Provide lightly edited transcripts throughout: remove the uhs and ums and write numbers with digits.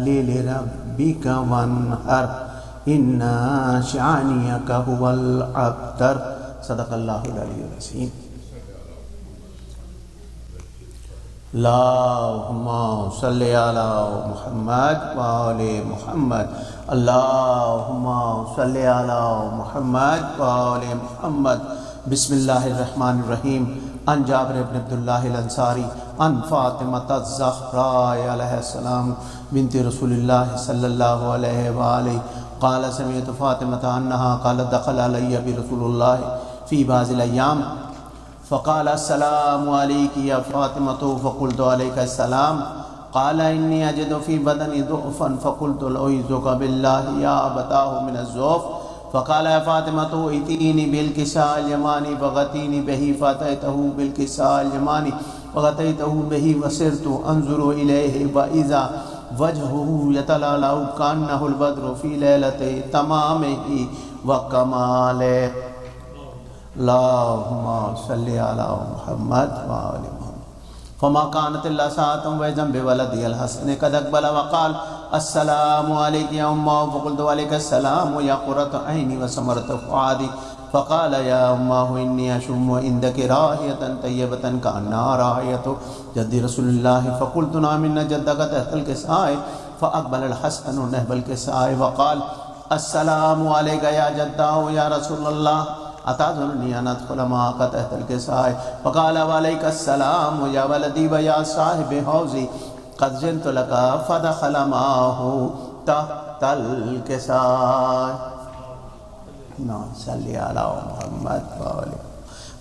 لربك وانحر ان شانئك هو الابتر صدق اللہ العلی العظیم اللہم صلی علی محمد وآل محمد اللہم صلی علی محمد وآل محمد بسم اللہ الرحمن الرحیم عن جابر بن عبداللہ الانصاری عن فاطمة الزہراء علیہ السلام بنت رسول اللہ صلی اللہ علیہ وآلہ قال سمعت فاطمة انہا قالت دخل علی برسول اللہ فی بعض الایام فقال السلام علیک یا فاطمة فقلت علیک السلام قال انی اجد فی بدنی ضعفا فقلت اعوذک باللہ یا ابتاه من الضعف فقال يا فاطمة ائتيني بالكساء اليماني فغطيني به فأتيته بالكساء اليماني فغطيته به وسرت أنظر إليه وإذا وجهه يتلألأ كأنه البدر في ليلة تمامه وكماله اللهم صل على محمد وآل محمد فما كانت إلا ساعة وإذا بولدي الحسن قد أقبل وقال السلام عليك يا أمه فقلت عليك السلام يا قرة عيني وثمرة فؤادي فقال يا أمه إني أشم عندك راحية طيبة كأنها راحية جد رسول الله فقلت نعم إن جدك تحت الكساء فأقبل الحسن نهب الكساء وقال السلام عليك يا جده يا رسول الله أتعذرني أن أدخل معك تحت الكساء فقال وعليك السلام يا ولدي ويا صاحب حوزي قد زنت لك فدخل معه تحت الكساء صلی علی محمد وآلہ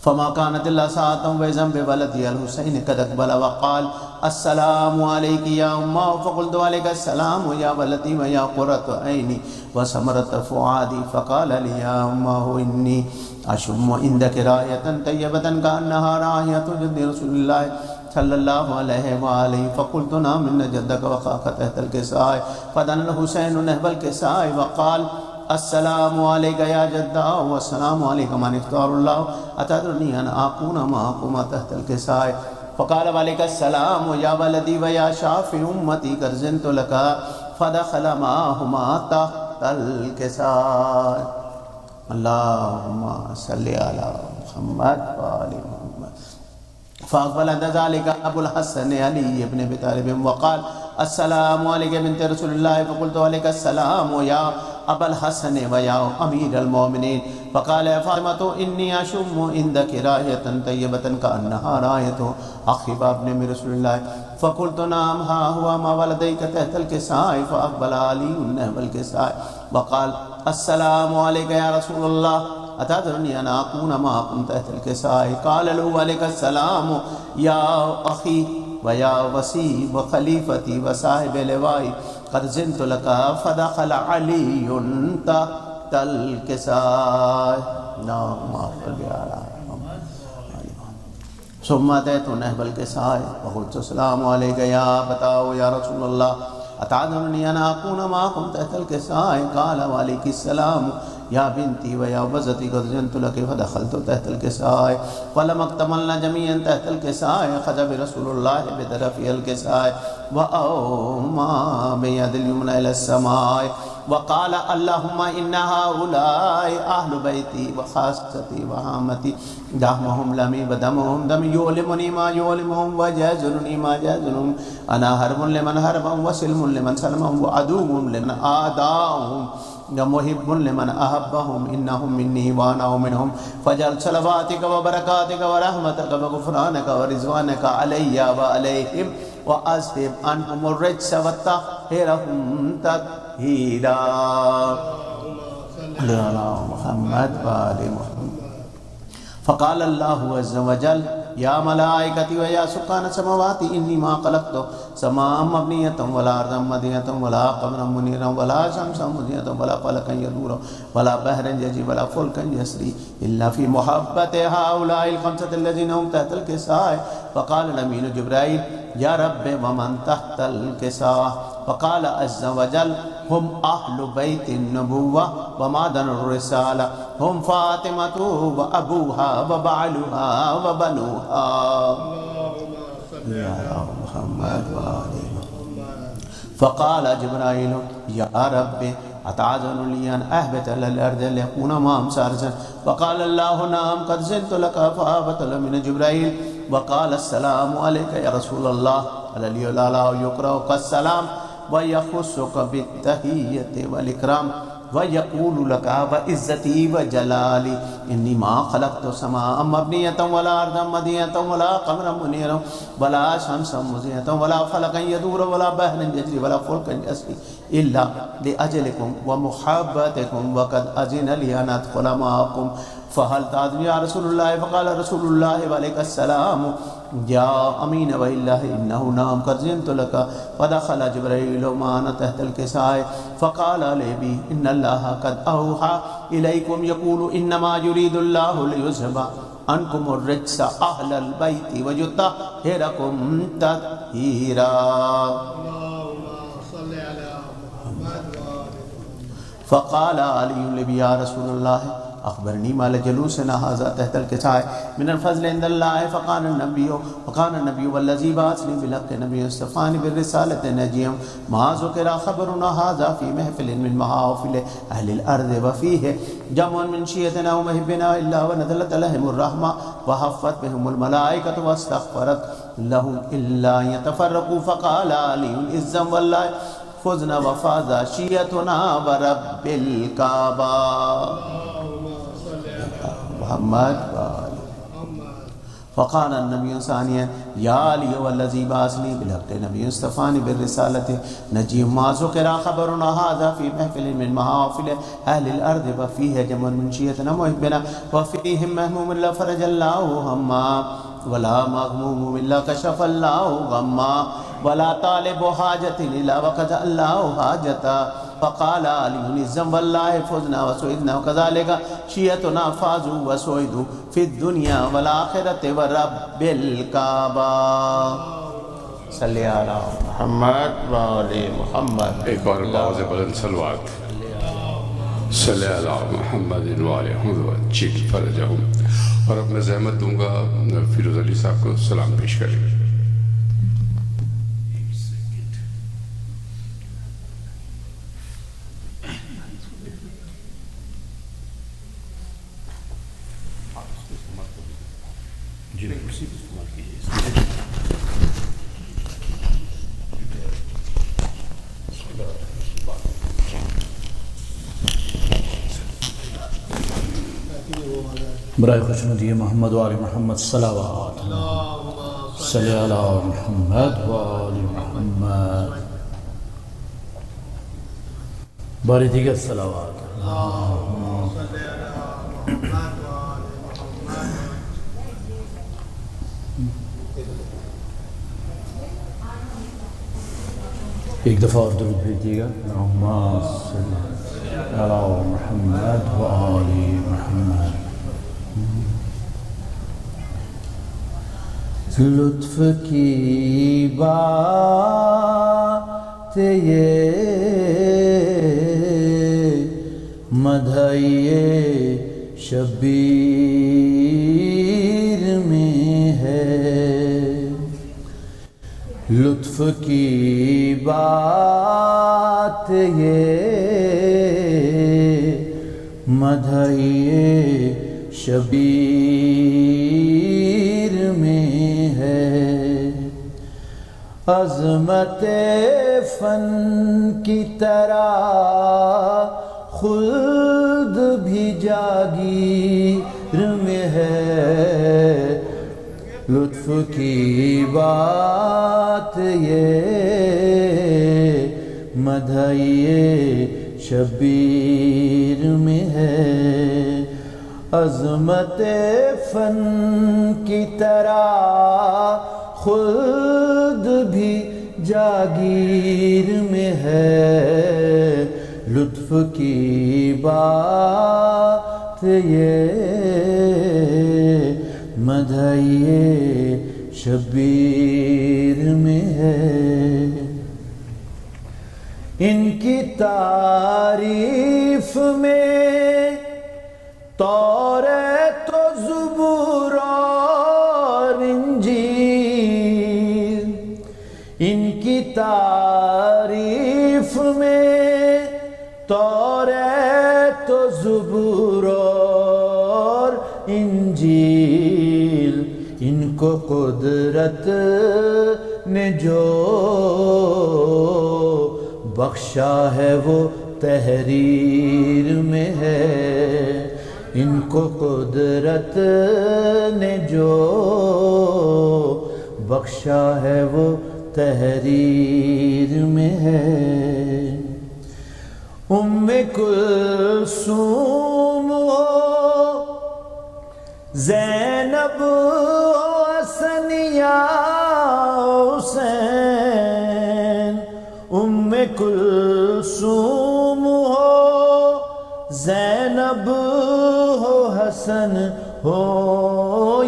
فما كانت إلا ساعة وإذا بولدي الحسين قد أقبل وقال السلام عليك يا أمه فقلت عليك السلام يا ولدي ويا قرة عيني وثمرة فؤادي فقال لي يا أمه إني أشم عندك راحية طيبة كأنها راحية جد رسول الله صلی اللہ علیہ وآلہ فقلت نعم إن جدك وقاك تحت الكساء فدنا الحسين نهب الكساء وقال السلام عليك يا جدّا والسلام عليك من اختار الله أتدرني أن أكون معكما تحت الكساء فقال عليك السلام يا ولدي ويا شافي أمتي قد زنت لك فدخل معهما تحت الكساء اللهم صل على محمد وآل محمد فأقبل عند ذلك أبو الحسن علي بن أبي طالب وقال السلام عليك بنت رسول الله فقلت عليك السلام يا أبا الحسن ويا أمير المؤمنين فقال يا فاطمة إني أشم عندك راحية طيبة كأنها راحية أخي بن رسول الله فقلت نعم ها هو ما ولديك تحت الكساء فأقبل علي نهب الكساء وقال السلام عليك يا رسول الله أتدرني أن أكون معكم تحت الكساء قال له عليك السلام يا أخي ويا وسي وخليفتي وصاحب لوائي قد زنت لك فدخل علي تحت الكساء اللهم صل على محمد ثم أتيت نهب الكساء وقلت السلام عليك يا أبتاه يا رسول الله أتعذرني أن أكون معكم تحت الكساء قال وعليك السلام يا بنتي ويا وبزتي قد زنت لك فدخلت تحت الكساء فلما اكتملنا جميعا تحت الكساء خذ برسول الله بطرفي الكساء وأومى بيد اليمنى إلى السماء وقال اللهم إن هؤلاء أهل بيتي وخاصتي وعامتي دمهم لمي ودمهم دمي يؤلمني ما يؤلمهم ويجازلني ما يجازلهم أنا حرب لمن حربهم وسلم لمن سلمهم وعدو لمن آداهم ومحب لمن أحبهم إنهم مني وأنا منهم فجعل صلواتك وبركاتك ورحمتك وغفرانك ورضوانك علي وعليهم وأذهب عنهم الرجس وطهرهم تطهيرا على محمد وآل محمد فقال الله عز وجل يا ملائكتي ويا سكان السماوات إني ما خلقت سماء مبنية ولا أرضا مدينة ولا قمرا منيرا ولا شمسا مضيئة ولا فلكا يدور ولا بحرا يجري ولا فلكا يسري إلا في محبة هؤلاء الخمسة الذين هم تحت الكساء فقال الأمين جبرائيل يا رب ومن تحت الكساء فقال عز وجل هم أهل بيت النبوة ومعدن الرسالة هم فاطمة وأبوها وبعلها وبنوها يا محمد وآله فقال جبرائيل يا رب أتعذن لي أن أهبط إلى الأرض ليكون معهم سارسا؟ فقال الله نعم قد زدت لك فهبط من جبرائيل وقال السلام عليك يا رسول الله الذي لا يقرأك السلام ويخصك بالتحية والإكرام ويقول لك وعزتي وجلالي إني ما خلقت سماء مبنية ولا أرضا مدينة ولا قمرا منيرا ولا شمسا مزينة ولا فلكا يدور ولا بحرا يجري ولا فلكا يسري إلا لأجلكم ومحبتكم وقد أذن لي أن أدخل معكم فهل تعذب يا رسول الله؟ فقال رسول الله وعليك السلام يا أمين وإله إنه نعم قد زنت لك. فدخل جبرائيل معنا تحت الكساء فقال لي إن الله قد أوحى إليكم يقول إنما يريد الله ليذهب عنكم الرجس أهل البيت ويطهركم تطهيرا. فقال علي لي يا رسول الله أخبرني ما لجلوسنا هذا تحت الكساء من الفضل عند الله. فقال النبي والذي بعثني بالحق نبي استفاني بالرسالة نجيم ما ذكر خبرنا هذا في محفل من محافل أهل الأرض وفيه جمع من شيعتنا ومحبنا إلا ونزلت لهم الرحمة وحفت بهم الملائكة واستغفرت لهم إلا يتفرقوا. فقال علي إذا والله فزنا وفاز شيعتنا ورب الكعبة محمد فقال النبي ثانيا يا علي والذي بعثني بالحق نبي استفاني بالرسالة نجيم ما ذكر خبرنا هذا في محفل من محافل أهل الأرض وفيه جمع من شيعتنا محبنا وفيهم مهموم إلا فرج الله هما ولا مغموم إلا كشف الله غما ولا طالب حاجة إلا وقضى الله حاجة. فقال علي الزم والله فزنا وسعدنا وكذلك شيعتنا فازوا وسعدوا في الدنيا والآخرة ورب الكعبة. صلی علی محمد وآل محمد. ایک اور باز بلند سلوات صلی علی محمد وآل محمد چیل فرجہم. اور اب میں زحمت دوں گا فیروز علی صاحب کو سلام پیش کریں. برائے خوشنودی محمد و آل محمد صلوات صلی علی محمد و آل محمد. باری دیگر صلوات ایک دفعہ اور درود بھیجیے گا. اللہم صلی علی محمد و آل محمد. لطف کی بات یہ مدحِ شبیر میں ہے. لطف کی بات یہ مدحِ شبیر میں ہے. عظمت فن کی طرح خلد بھی جاگیر میں ہے. لطف کی بات یہ مدحِ شبیر میں ہے. عظمت فن کی طرح خود بھی جاگیر میں ہے. لطف کی بات یہ مدحِ شبیر میں ہے. ان کی تعریف میں توریت و زبور اور انجیل. ان کی تعریف میں توریت و زبور اور انجیل، ان کو قدرت نے جو بخشا ہے وہ تحریر میں ہے، ان کو قدرت نے جو بخشا ہے وہ تحریر میں ہے۔ ام کلثوم ہو، زینب ہو، حسن یا حسین، ام کلثوم ہو، زینب ہو، حسن ہو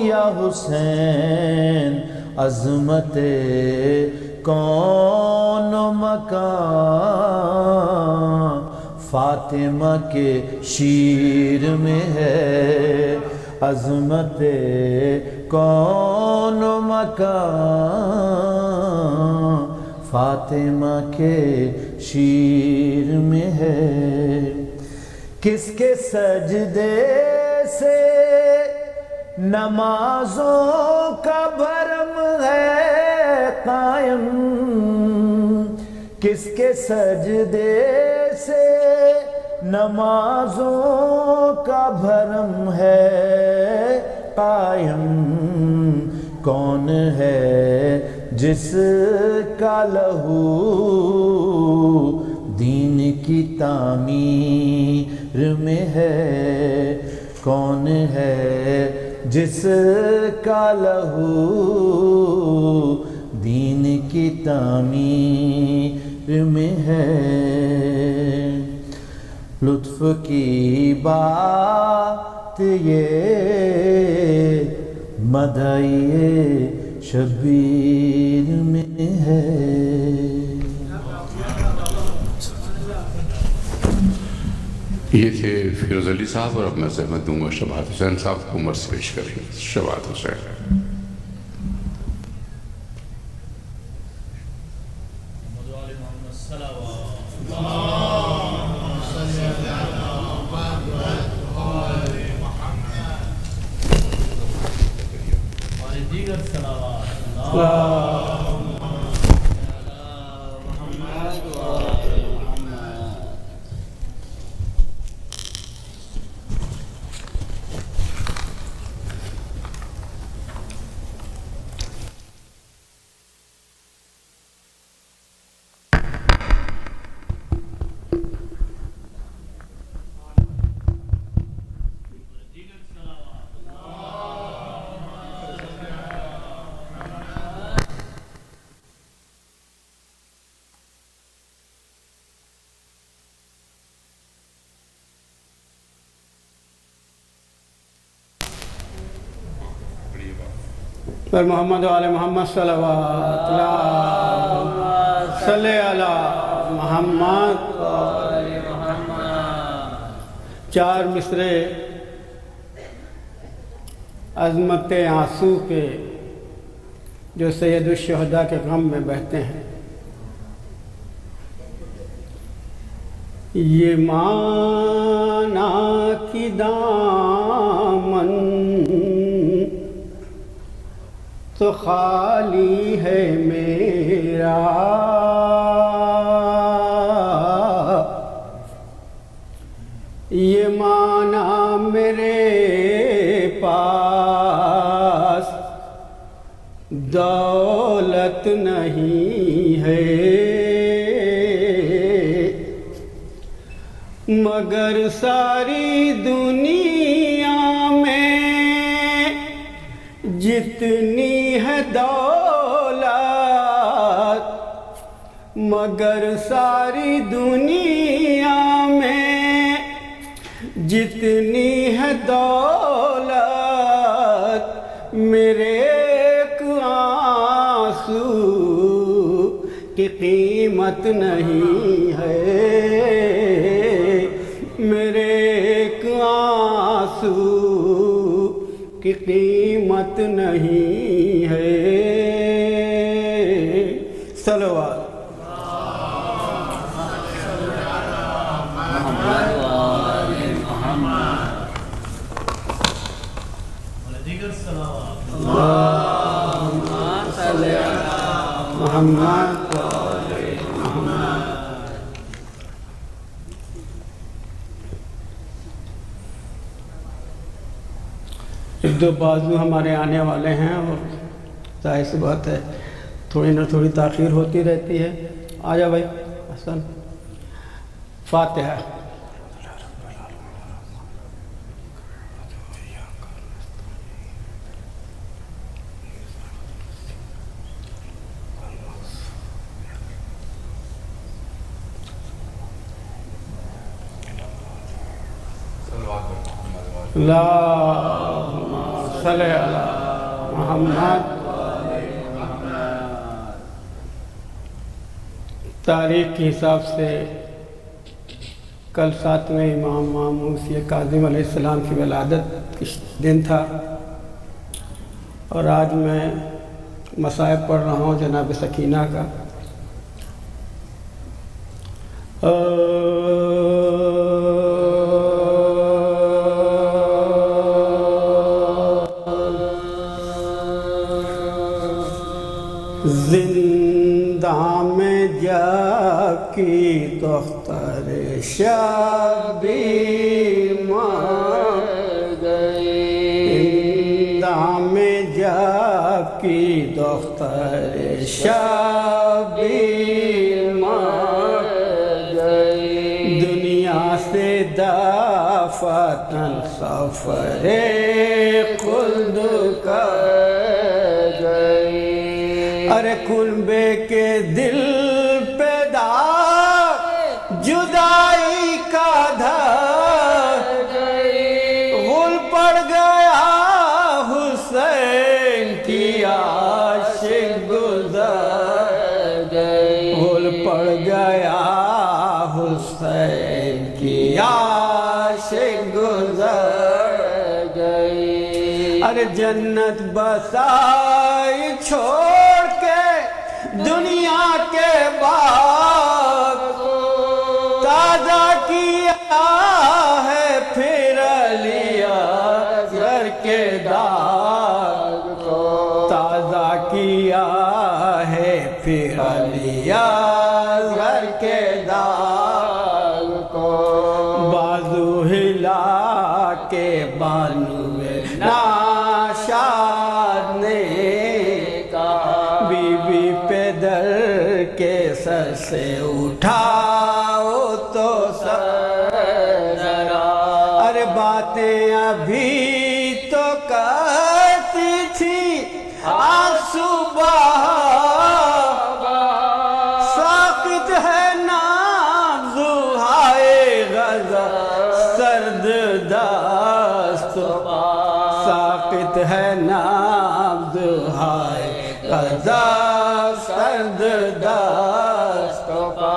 یا حسین، عظمت کون و مکان فاطمہ کے شیر میں ہے، عظمت کون و مکان فاطمہ کے شیر میں ہے۔ کس کے سجدے سے نمازوں کا بھرم ہے قائم، کس کے سجدے سے نمازوں کا بھرم ہے قائم، کون ہے جس کا لہو دین کی تعمیر میں ہے، کون ہے جس کا لہو دین کی تعمیر میں ہے۔ لطف کی بات یہ مدعی شبیر میں ہے۔ یہ تھے فیروز علی صاحب، اور اب میں زحمت دوں گا شبات حسین صاحب کو مرض پیش کریں۔ شبات حسین۔ پر محمد و آل محمد صلوات صلی علی محمد۔ چار مصرے عظمت آنسو کے جو سید الشہداء کے غم میں بہتے ہیں۔ یہ مانا کی دامن تو خالی ہے میرا، یہ مانا میرے پاس دولت نہیں ہے، مگر ساری دنیا میں جتنی ہے دولت، مگر ساری دنیا میں جتنی ہے دولت، میرے ایک آنسو کی قیمت نہیں ہے، میرے ایک آنسو کی قیمت نہیں ہے۔ صلوات دو بازو ہمارے آنے والے ہیں اور ظاہر سی بات ہے تھوڑی نہ تھوڑی تاخیر ہوتی رہتی ہے. آ جا بھائی حسن. فاتحہ. اللہم صلی علی محمد. تاریخ کے حساب سے کل 7ویں امام موسی کاظم علیہ السلام کی ولادت کا دن تھا اور آج میں مصائب پڑھ رہا ہوں جناب سکینہ کا. زندہ میں جا کی دختر شبی مر گئی. زندہ میں جا کی دختر شبی مر گئی. دنیا سے دفتن سفر خلد کر گئی. ارے کلبے کے دل پہ داغ جدائی کا دھر غل پڑ گیا حسین کی عاشق گزر گئی. غل پڑ گیا حسین کی عاشق گزر گئی. ارے جنت بسائی چھوڑ کے دنیا کے باغ تازہ کیا ہے پھر لیا گھر کے داغ کو. تازہ کیا ہے پھر لیا گھر کے داغ کو. بازو ہلا کے بانو ناشاد نے کہا بی بی پہ در کے سر سے اٹھاؤ تو سر ذرا. ارے باتیں ابھی تو کرتی تھی آنسو بہا ساقط ہے نام زہائے غزہ سرد دست ساقط ہے نام دہائے غزہ سرد دست پا.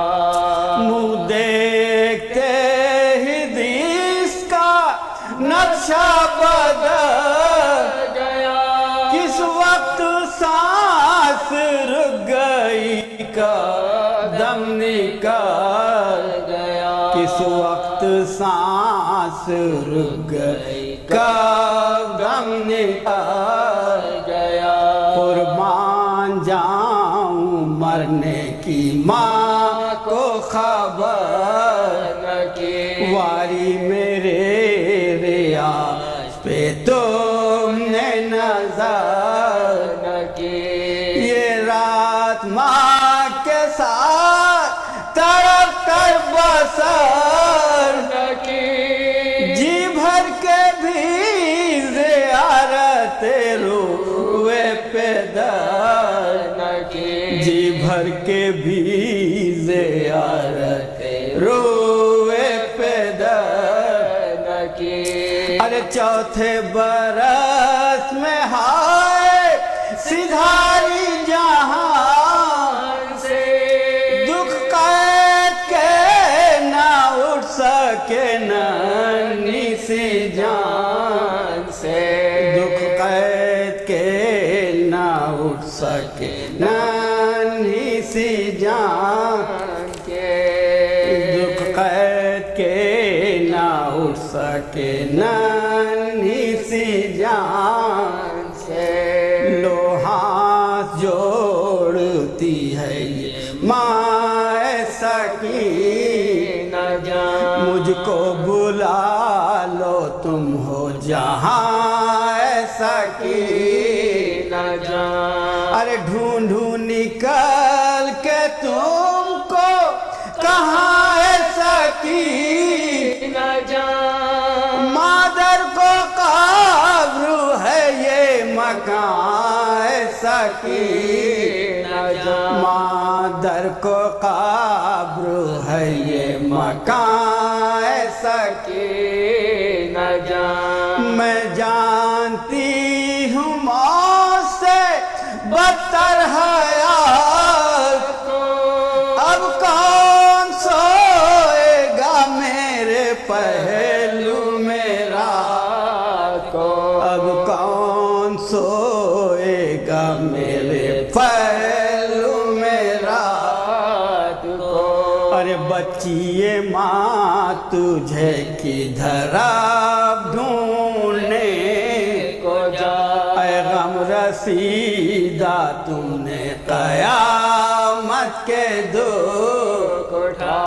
منہ دیکھتے ہی دیس کا نقشہ بدل گیا. کس وقت سانس رک گئی کا دم نکل گیا. کس وقت سانس رک گئی کا دم نکل گیا. قربان جاؤں مرنے کی ماں کو خبر نہ کی. واری میرے ریاض پہ تم نے نظر نہ کی. یہ رات ماں کے ساتھ تڑپ کر بسر نہ کی. جی بھر کے بھی زیارت روئے پہ در نہ کی. جی بھر کے بھی زیارت روئے پہ در نہ کی. ارے چوتھے برس میں ہائے سدھاری جہان سے دکھ قید کے نہ اٹھ سکے ننھی سی جان سے. دکھ قید کے نہ اٹھ سکے ننھی سی جان کے. دکھ قید کے نہ اٹھ سکے ننھی سی جان سے. لو ہاتھ جوڑتی ہے یہ ماں سکینہ جان. مجھ کو بلا لو تم ہو جہاں سکینہ جان، ارے ڈھونڈوں نکل کے تم کو کہاں ہے سکینہ جان، مادر کو قبر ہے یہ مکان ہے سکینہ جان، مادر کو قبر ہے یہ مکان ہے سکینہ جان، میں جانتی ہوں موت سے بدتر حیات، اب کون سوئے گا میرے پہلو میں رات کو، اب کون سوئے گا میرے پہلو میں رات کو، ارے بچیے ماں تجھے کدھر اب ڈھونڈنے کو جا، اے غم رسیدہ تم نے قیامت کے دکھ اٹھا،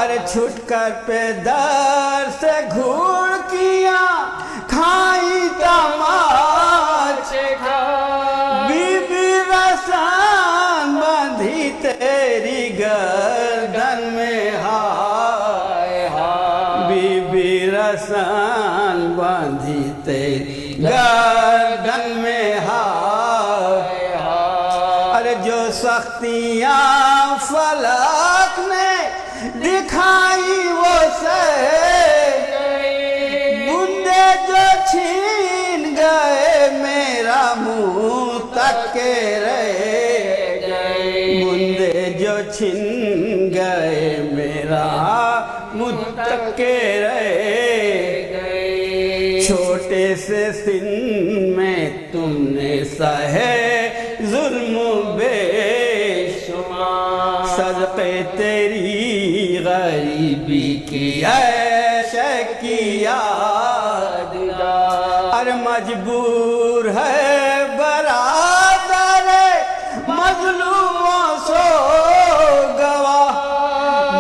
ارے چھٹ کر پہ در سے گھڑکیاں کھائی تماچے کھا، بی بی رسان بندھی تیری گردن میں ہائے ہائے، بی بی رسان بندھی تیری گردن میں ہائے ہائے، ارے جو سختیاں فلک نے دکھائی وہ سہ گئی، بندے جو چھین گئے میرا منہ تک کے رہ گئے، بندے جو چھن گئے میرا منہ تک کے رہ گئے، چھوٹے سے سن میں تم نے سہے ظلم بے شمار، صدقے تیری غریبی کی عیش کی یادگار، ارے مجبور ہے برادر مظلوموں سو گواہ،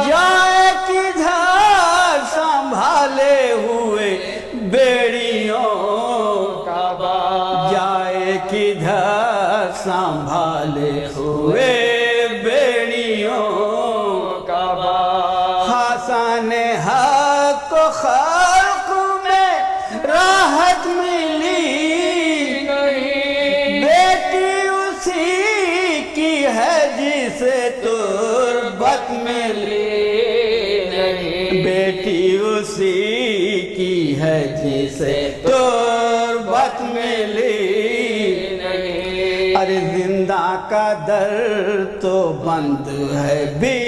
جائے کدھر سنبھالے ہوئے بیڑیوں کا باغ، جائے کدھر سنبھالے ہوئے بیڑیوں کا باغ، حسن حق کو خلق میں راحت ملی نہیں، بیٹی اسی کی ہے جسے تربت ملی نہیں، بیٹی اسی کی ہے جسے تربت ملی نہیں، ارے زندہ کا در تو بند ہے، بی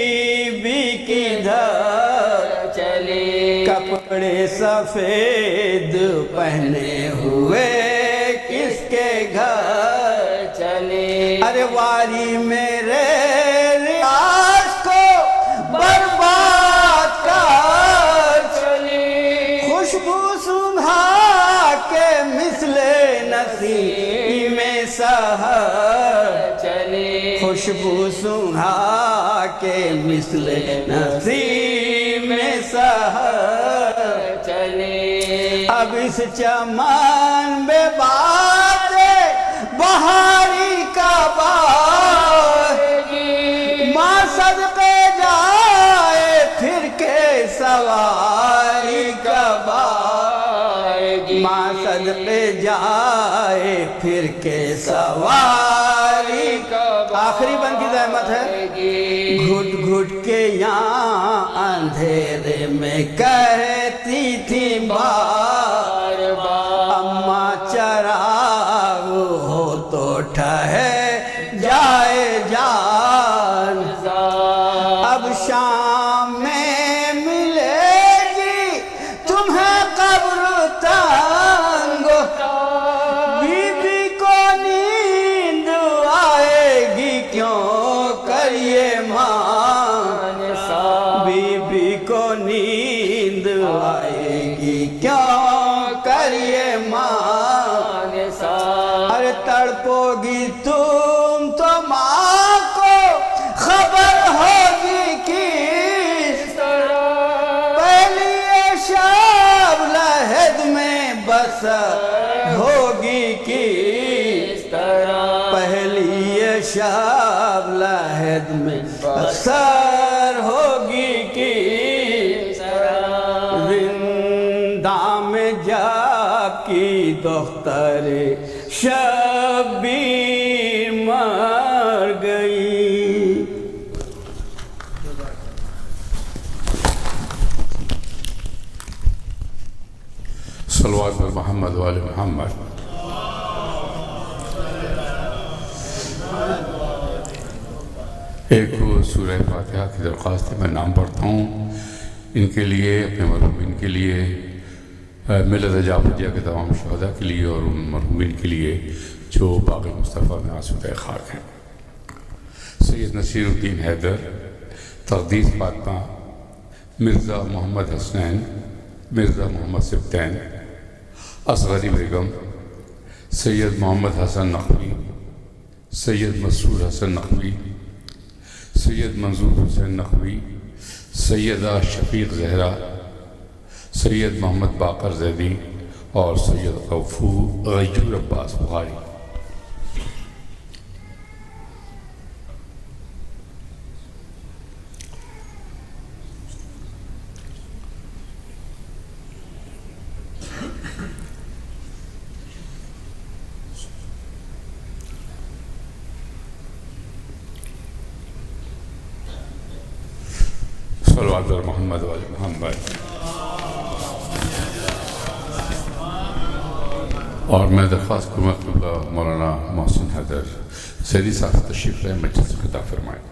بی کدھر چلی، کپڑے سفید پہنے ہوئے کس کے گھر چلی، ارے واری میرے ریاض کو برباد کر چلی، خوشبو سنگھا کے مثل نسیم سحر چلی، خوشبو سنگھا کے مثل نسیم سحر چلی، اب اس چمن بے بات بہاری کا بار، ماں صدقے جائے پھر کے سواری کا بار، ماں صدقے جائے پھر کے سواری کا بار، آخری بند کی زحمت ہے، گھٹ گھٹ کے یہاں اندھیرے میں کہتی تھی بار بار، اماں چراغ ہو تو ٹھہر جائے جان، اب شام میں ملے گی تمہیں قبر تنگ، بی بی کو نیند آئے گی کیوں کریے مان سا، بی بی کو نیند آئے گی کیوں کریے مان سا، ارے تڑپو گی تم تو ماں کو خبر ہوگی کس طرح، پہلی شب لحد میں بس ہوگی کی شب لحد میں اثر ہوگی کی زندہ میں جا کی دختر شبیر مر گئی. صلوات پر محمد وآل محمد. ایک سورہ فاتحہ کی درخواست ہے، میں نام پڑھتا ہوں ان کے لیے، اپنے مرحومین کے لیے، ملت جعفریہ کے تمام شہداء کے لیے، اور ان مرحومین کے لیے جو باغ مصطفیٰ میں آسودہ خاک ہیں. سید نصیر الدین حیدر، تقدیس فاطمہ، مرزا محمد حسنین، مرزا محمد سبطین، اصغری بیگم، سید محمد حسن نقوی، سید مسرور حسن نقوی، سید منظور حسین نقوی، سیدہ شفیق زہرا، سید محمد باقر زیدی اور سید غیور عباس بخاری. صلوات پر محمد وآل محمد. اور میں درخواست کروں گا مولانا محسن حیدر زیدی صاحب تشریف لائیں، مجلس سے خطاب فرمائیں.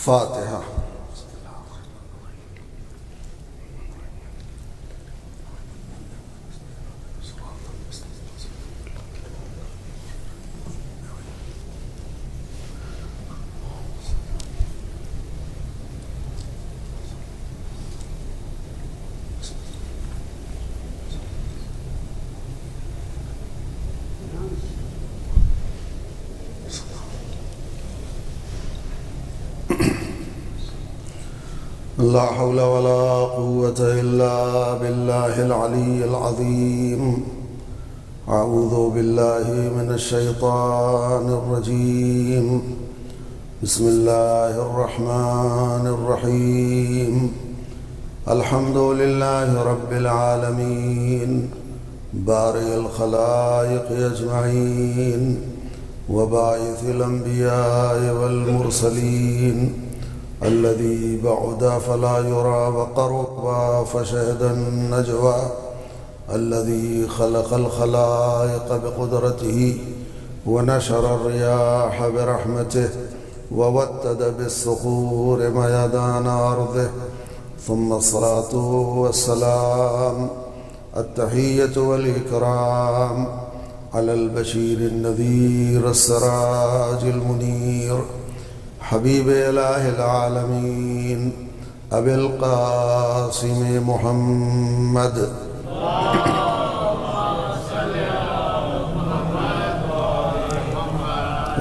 فاتحہ. لا حول ولا قوة إلا بالله العلي العظيم. أعوذ بالله من الشيطان الرجيم. بسم الله الرحمن الرحيم. الحمد لله رب العالمين بارئ الخلائق أجمعين وباعث الأنبياء والمرسلين الذي بعد فلا يرى وقرب فشهد النجوى الذي خلق الخلائق بقدرته ونشر الرياح برحمته وودد بالصخور ميدان أرضه. ثم الصلاة والسلام التحية والإكرام على البشير النذير السراج المنير حبيب إله العالمين أبي القاسم محمد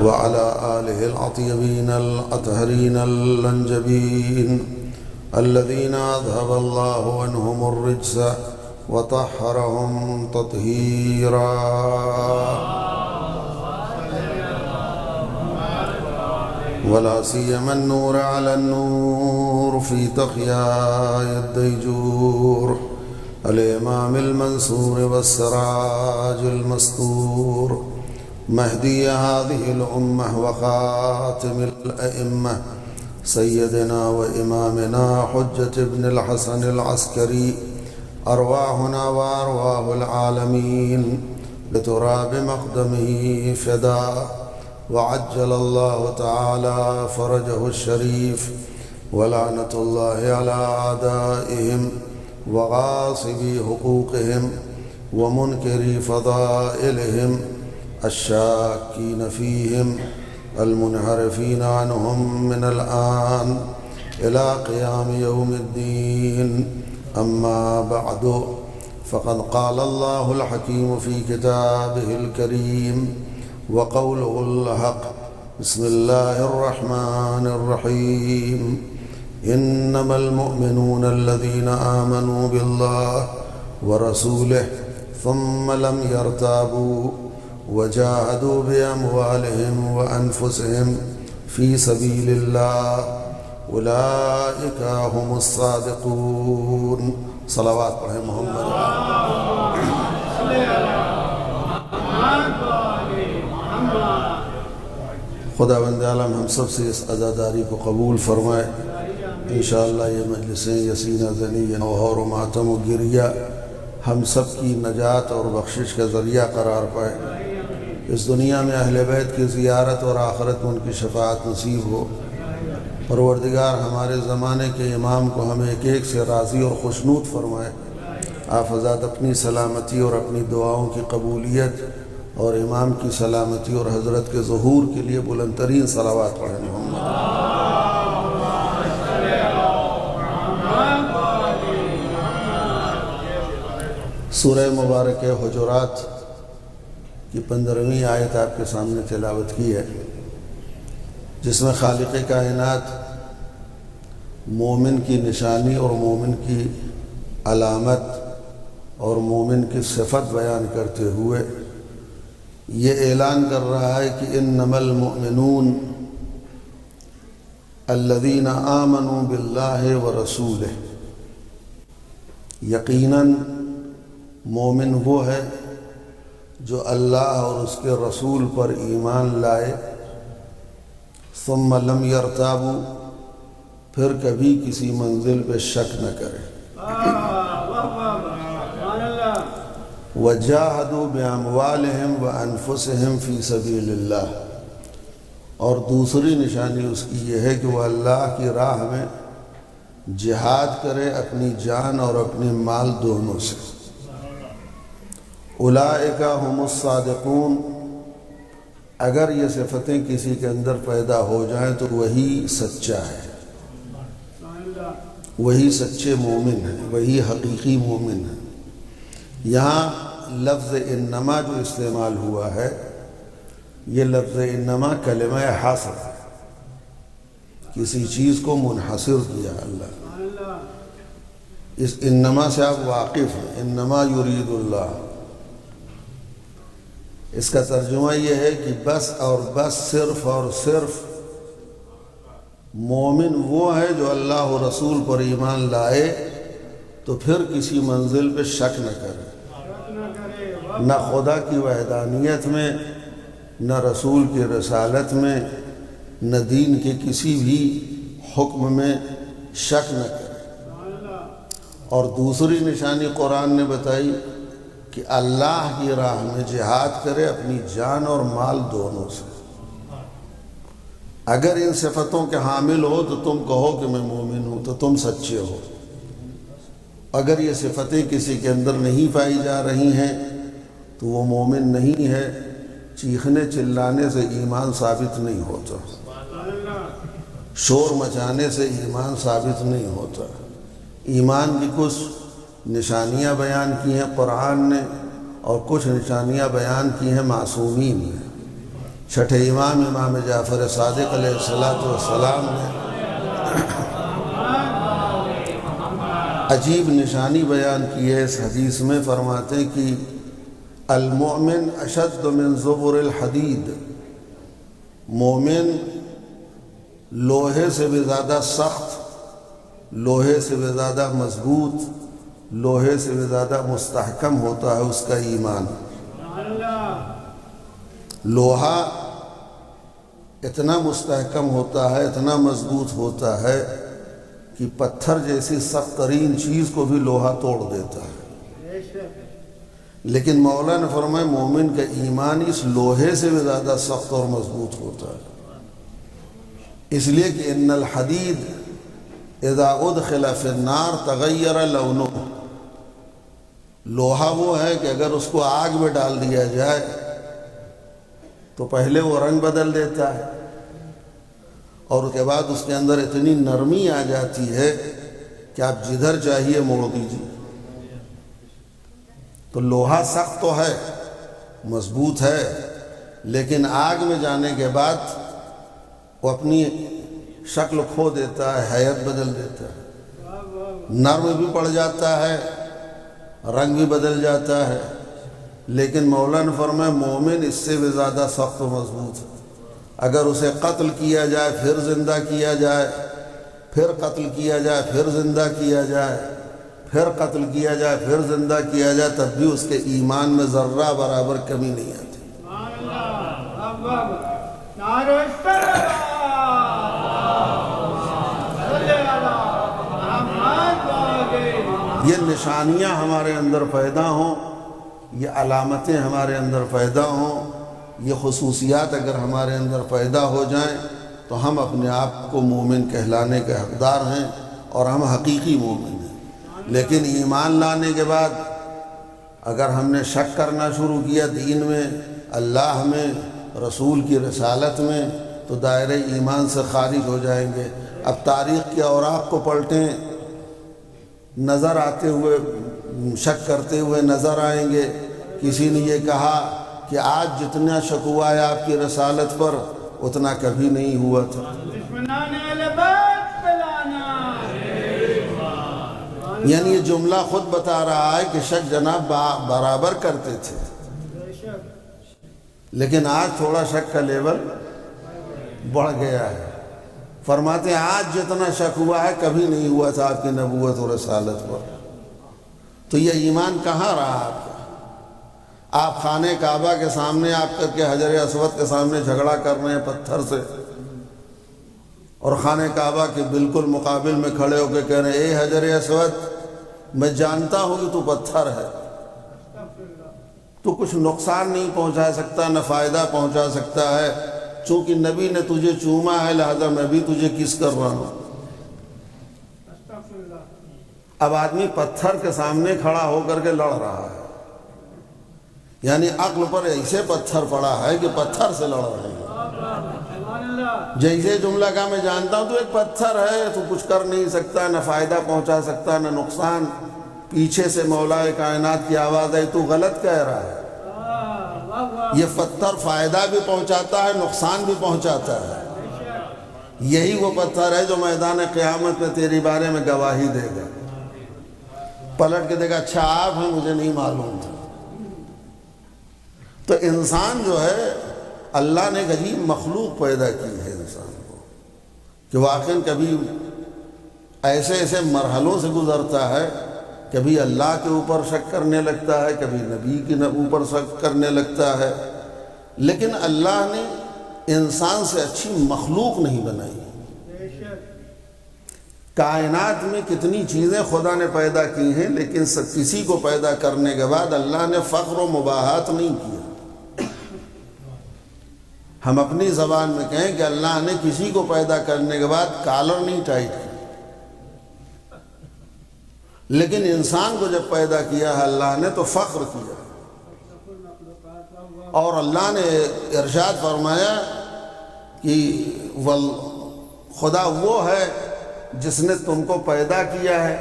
وعلى آله الأطيبين الأطهرين الأنجبين الذين أذهب الله عنهم الرجس وطهرهم تطهيرا. ولا سيما النور على النور في تقياء الديجور الإمام المنصور والسراج المستور مهدي هذه الأمة وخاتم الأئمة سيدنا وإمامنا حجة بن الحسن العسكري أرواحنا وأرواح العالمين لتراب مقدمه فداء. وعجل الله تعالى فرجه الشريف ولعنة الله على أعدائهم وغاصبي حقوقهم ومنكري فضائلهم الشاكين فيهم المنحرفين عنهم من الآن إلى قيام يوم الدين. أما بعد، فقد قال الله الحكيم في كتابه الكريم وقوله الحق: بسم الله الرحمن الرحيم. إنما المؤمنون الذين آمنوا بالله ورسوله ثم لم يرتابوا وجاهدوا بأموالهم وأنفسهم في سبيل الله أولئك هم الصادقون. صلوات پڑھیں محمد. خدا بند عالم ہم سب سے اس عزاداری کو قبول فرمائے. انشاءاللہ یہ مجلسیں یسینہ زنی نوحور و ماتم و گریہ ہم سب کی نجات اور بخشش کا ذریعہ قرار پائے. اس دنیا میں اہل بیت کی زیارت اور آخرت میں ان کی شفاعت نصیب ہو. پروردگار ہمارے زمانے کے امام کو ہمیں ایک ایک سے راضی اور خوشنود فرمائے. آپ حضرات اپنی سلامتی اور اپنی دعاؤں کی قبولیت اور امام کی سلامتی اور حضرت کے ظہور کے لیے بلند ترین صلوات پڑھیں محمد. سورہ مبارک حجرات کی 15ویں آیت آپ کے سامنے تلاوت کی ہے، جس میں خالق کائنات مومن کی نشانی اور مومن کی علامت اور مومن کی صفت بیان کرتے ہوئے یہ اعلان کر رہا ہے کہ انما المؤمنون الذین آمنوا باللہ ورسولہ. یقیناً مومن وہ ہے جو اللہ اور اس کے رسول پر ایمان لائے، ثم لم یرتابوا، پھر کبھی کسی منزل پہ شک نہ کرے، وجاہدوا باموالہم وانفسہم فی سبیل اللہ. اور دوسری نشانی اس کی یہ ہے کہ وہ اللہ کی راہ میں جہاد کرے اپنی جان اور اپنے مال دونوں سے. اولئک هم الصادقون. اگر یہ صفتیں کسی کے اندر پیدا ہو جائیں تو وہی سچا ہے، وہی سچے مومن ہیں، وہی حقیقی مومن ہیں. یہاں لفظ انما جو استعمال ہوا ہے، یہ لفظ انما کلمہ حاصر ہے، کسی چیز کو منحصر کیا اللہ. اس انما سے آپ واقف ہیں، انما یرید اللہ. اس کا ترجمہ یہ ہے کہ بس اور بس، صرف اور صرف مومن وہ ہے جو اللہ و رسول پر ایمان لائے تو پھر کسی منزل پہ شک نہ کرے، نہ خدا کی وحدانیت میں، نہ رسول کی رسالت میں، نہ دین کے کسی بھی حکم میں شک نہ کرے. اور دوسری نشانی قرآن نے بتائی کہ اللہ کی راہ میں جہاد کرے اپنی جان اور مال دونوں سے. اگر ان صفتوں کے حامل ہو تو تم کہو کہ میں مومن ہوں، تو تم سچے ہو. اگر یہ صفتیں کسی کے اندر نہیں پائی جا رہی ہیں تو وہ مومن نہیں ہے. چیخنے چلانے سے ایمان ثابت نہیں ہوتا، شور مچانے سے ایمان ثابت نہیں ہوتا. ایمان کی کچھ نشانیاں بیان کی ہیں قرآن نے، اور کچھ نشانیاں بیان کی ہیں معصومین نے. چھٹے امام جعفر صادق علیہ السلام نے عجیب نشانی بیان کی ہے. اس حدیث میں فرماتے ہیں کہ المؤمن اشد من زبر الحدید. مومن لوہے سے بھی زیادہ سخت، لوہے سے بھی زیادہ مضبوط، لوہے سے بھی زیادہ مستحکم ہوتا ہے اس کا ایمان. لوہا اتنا مستحکم ہوتا ہے، اتنا مضبوط ہوتا ہے کہ پتھر جیسی سخت ترین چیز کو بھی لوہا توڑ دیتا ہے. لیکن مولا نے فرمایا مومن کا ایمان اس لوہے سے بھی زیادہ سخت اور مضبوط ہوتا ہے. اس لیے کہ ان الحدید اذا ادخل فی النار تغیر لونہ، لوہا وہ ہے کہ اگر اس کو آگ میں ڈال دیا جائے تو پہلے وہ رنگ بدل دیتا ہے اور اس کے بعد اس کے اندر اتنی نرمی آ جاتی ہے کہ آپ جدھر چاہیے موڑ دیجیے۔ تو لوہا سخت تو ہے، مضبوط ہے، لیکن آگ میں جانے کے بعد وہ اپنی شکل کھو دیتا ہے، حیت بدل دیتا ہے، نرم بھی پڑ جاتا ہے، رنگ بھی بدل جاتا ہے۔ لیکن مولا نے فرمایا مومن اس سے بھی زیادہ سخت و مضبوط ہے۔ اگر اسے قتل کیا جائے پھر زندہ کیا جائے، پھر قتل کیا جائے پھر زندہ کیا جائے، پھر قتل کیا جائے پھر زندہ کیا جائے، تب بھی اس کے ایمان میں ذرہ برابر کمی نہیں آتی۔ یہ نشانیاں ہمارے اندر پیدا ہوں، یہ علامتیں ہمارے اندر پیدا ہوں، یہ خصوصیات اگر ہمارے اندر پیدا ہو جائیں تو ہم اپنے آپ کو مومن کہلانے کے حقدار ہیں اور ہم حقیقی مومن ہیں۔ لیکن ایمان لانے کے بعد اگر ہم نے شک کرنا شروع کیا دین میں، اللہ میں، رسول کی رسالت میں، تو دائرہ ایمان سے خارج ہو جائیں گے۔ اب تاریخ کے اوراق کو پلٹیں، نظر آتے ہوئے شک کرتے ہوئے نظر آئیں گے۔ کسی نے یہ کہا کہ آج جتنا شک ہوا ہے آپ کی رسالت پر اتنا کبھی نہیں ہوا تھا۔ یعنی یہ جملہ خود بتا رہا ہے کہ شک جناب برابر کرتے تھے، لیکن آج تھوڑا شک کا لیول بڑھ گیا ہے۔ فرماتے ہیں آج جتنا شک ہوا ہے کبھی نہیں ہوا تھا آپ کی نبوت اور رسالت پر۔ تو یہ ایمان کہاں رہا آپ کا؟ آپ خانہ کعبہ کے سامنے آپ کر کے حجر اسود کے سامنے جھگڑا کر رہے ہیں پتھر سے، اور خانہ کعبہ کے بالکل مقابل میں کھڑے ہو کے کہہ رہے ہیں اے حجر اسود میں جانتا ہوں کہ تو پتھر ہے، تو کچھ نقصان نہیں پہنچا سکتا نہ فائدہ پہنچا سکتا ہے، چونکہ نبی نے تجھے چوما ہے لہذا میں بھی تجھے کس کر رہا ہوں۔ اب آدمی پتھر کے سامنے کھڑا ہو کر کے لڑ رہا ہے، یعنی عقل پر ایسے پتھر پڑا ہے کہ پتھر سے لڑ رہے ہیں۔ جیسے جملہ کا میں جانتا ہوں تو ایک پتھر ہے، تو کچھ کر نہیں سکتا، نہ فائدہ پہنچا سکتا نہ نقصان۔ پیچھے سے مولا کائنات کی آواز آئی تو غلط کہہ رہا ہے، یہ پتھر فائدہ بھی پہنچاتا ہے نقصان بھی پہنچاتا ہے۔ یہی وہ پتھر ہے جو میدان قیامت میں تیری بارے میں گواہی دے گا، پلٹ کے دیکھا اچھا آپ ہیں مجھے نہیں معلوم تھا۔ تو انسان جو ہے اللہ نے ایک عجیب مخلوق پیدا کی ہے انسان کو، کہ واقعاً کبھی ایسے ایسے مرحلوں سے گزرتا ہے، کبھی اللہ کے اوپر شک کرنے لگتا ہے، کبھی نبی کے اوپر شک کرنے لگتا ہے، لیکن اللہ نے انسان سے اچھی مخلوق نہیں بنائی۔ کائنات میں کتنی چیزیں خدا نے پیدا کی ہیں، لیکن کسی کو پیدا کرنے کے بعد اللہ نے فخر و مباحات نہیں کیا۔ ہم اپنی زبان میں کہیں کہ اللہ نے کسی کو پیدا کرنے کے بعد کالر نہیں ٹائٹ کی، لیکن انسان کو جب پیدا کیا ہے اللہ نے تو فخر کیا، اور اللہ نے ارشاد فرمایا کہ خدا وہ ہے جس نے تم کو پیدا کیا ہے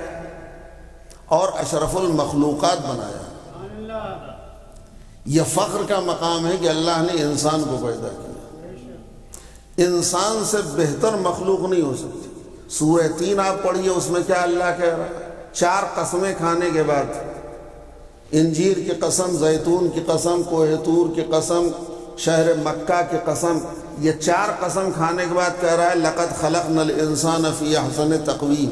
اور اشرف المخلوقات بنایا۔ یہ فخر کا مقام ہے کہ اللہ نے انسان کو پیدا کیا۔ انسان سے بہتر مخلوق نہیں ہو سکتی۔ سورہ 3 آپ پڑھیے، اس میں کیا اللہ کہہ رہا ہے؟ 4 قسمیں کھانے کے بعد، انجیر کی قسم، زیتون کی قسم، کوہ طور کی قسم، شہر مکہ کی قسم، یہ 4 قسم کھانے کے بعد کہہ رہا ہے لَقَدْ خَلَقْنَا الْإِنسَانَ فِي أَحْسَنِ تَقْوِيمٍ،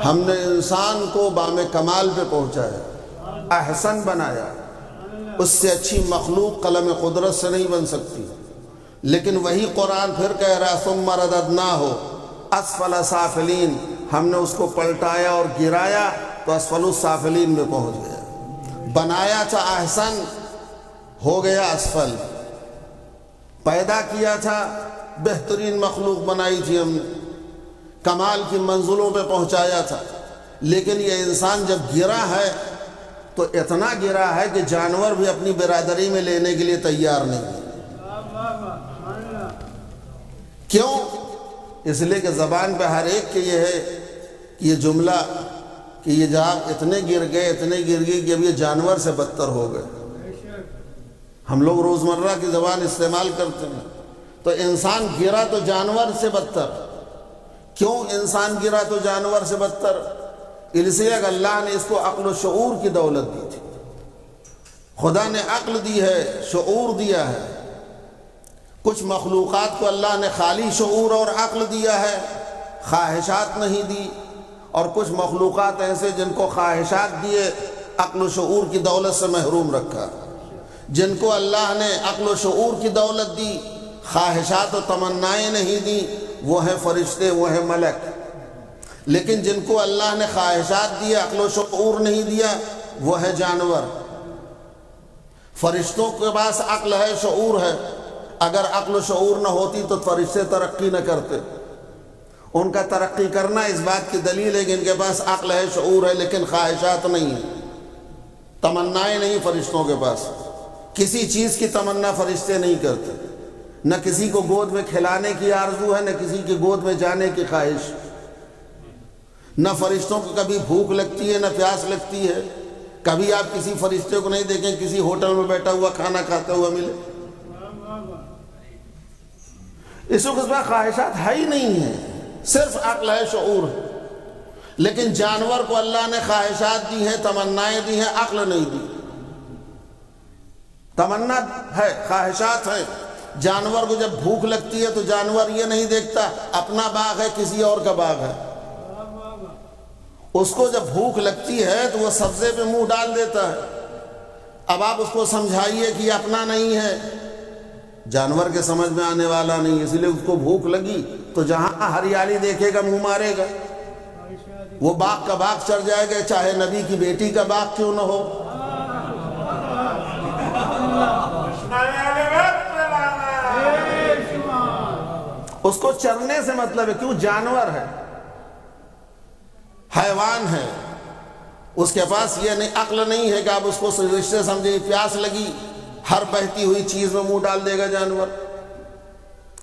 ہم نے انسان کو بام کمال پہ پہنچایا، احسن بنایا۔ اس سے اچھی مخلوق قلم قدرت سے نہیں بن سکتی۔ لیکن وہی قرآن پھر کہہ رہا ثُمَّ رَدَدْنَاهُ أَسْفَلَ سَافِلِينَ، ہم نے اس کو پلٹایا اور گرایا تو اسفل السافلین میں پہنچ گیا۔ بنایا تھا احسن، ہو گیا اسفل۔ پیدا کیا تھا، بہترین مخلوق بنائی تھی ہم نے، کمال کی منزلوں پہ پہنچایا تھا، لیکن یہ انسان جب گرا ہے تو اتنا گرا ہے کہ جانور بھی اپنی برادری میں لینے کے لیے تیار نہیں ہے۔ کیوں؟ اس لیے کہ زبان پہ ہر ایک کے یہ ہے کہ یہ جملہ کہ یہ جب اتنے گر گئے کہ اب یہ جانور سے بدتر ہو گئے۔ ہم لوگ روزمرہ کی زبان استعمال کرتے ہیں، تو انسان گرا تو جانور سے بدتر۔ کیوں انسان گرا تو جانور سے بدتر؟ اس لیے کہ اللہ نے اس کو عقل و شعور کی دولت دی تھی۔ خدا نے عقل دی ہے، شعور دیا ہے۔ کچھ مخلوقات کو اللہ نے خالی شعور اور عقل دیا ہے، خواہشات نہیں دی، اور کچھ مخلوقات ایسے جن کو خواہشات دیے، عقل و شعور کی دولت سے محروم رکھا۔ جن کو اللہ نے عقل و شعور کی دولت دی، خواہشات و تمنائیں نہیں دی، وہ ہیں فرشتے، وہ ہیں ملک۔ لیکن جن کو اللہ نے خواہشات دی، عقل و شعور نہیں دیا، وہ ہے جانور۔ فرشتوں کے پاس عقل ہے، شعور ہے۔ اگر عقل و شعور نہ ہوتی تو فرشتے ترقی نہ کرتے۔ ان کا ترقی کرنا اس بات کی دلیل ہے کہ ان کے پاس عقل ہے، شعور ہے، لیکن خواہشات نہیں ہیں، تمنائیں نہیں فرشتوں کے پاس۔ کسی چیز کی تمنا فرشتے نہیں کرتے، نہ کسی کو گود میں کھلانے کی آرزو ہے، نہ کسی کی گود میں جانے کی خواہش۔ نہ فرشتوں کو کبھی بھوک لگتی ہے، نہ پیاس لگتی ہے۔ کبھی آپ کسی فرشتے کو نہیں دیکھیں کسی ہوٹل میں بیٹھا ہوا کھانا کھاتا ہوا ملے۔ اس وقت خواہشات ہے ہی نہیں ہیں، صرف عقل ہے، شعور ہے۔ لیکن جانور کو اللہ نے خواہشات دی ہیں، تمنائیں دی ہیں، عقل نہیں دی۔ تمنا ہے، خواہشات ہیں۔ جانور کو جب بھوک لگتی ہے تو جانور یہ نہیں دیکھتا اپنا باغ ہے کسی اور کا باغ ہے۔ اس کو جب بھوک لگتی ہے تو وہ سبزے پہ منہ ڈال دیتا ہے۔ اب آپ اس کو سمجھائیے کہ یہ اپنا نہیں ہے، جانور کے سمجھ میں آنے والا نہیں، اس لیے اس کو بھوک لگی تو جہاں ہریالی دیکھے گا منہ مارے گا، وہ باغ کا باغ چڑھ جائے گا، چاہے نبی کی بیٹی کا باغ کیوں نہ ہو۔ اس کو چرنے سے مطلب ہے، کیوں؟ جانور ہے، حیوان ہے، اس کے پاس یہ نہیں عقل نہیں ہے کہ آپ اس کو رشتے سمجھے۔ پیاس لگی، ہر بہتی ہوئی چیز میں منہ ڈال دے گا جانور۔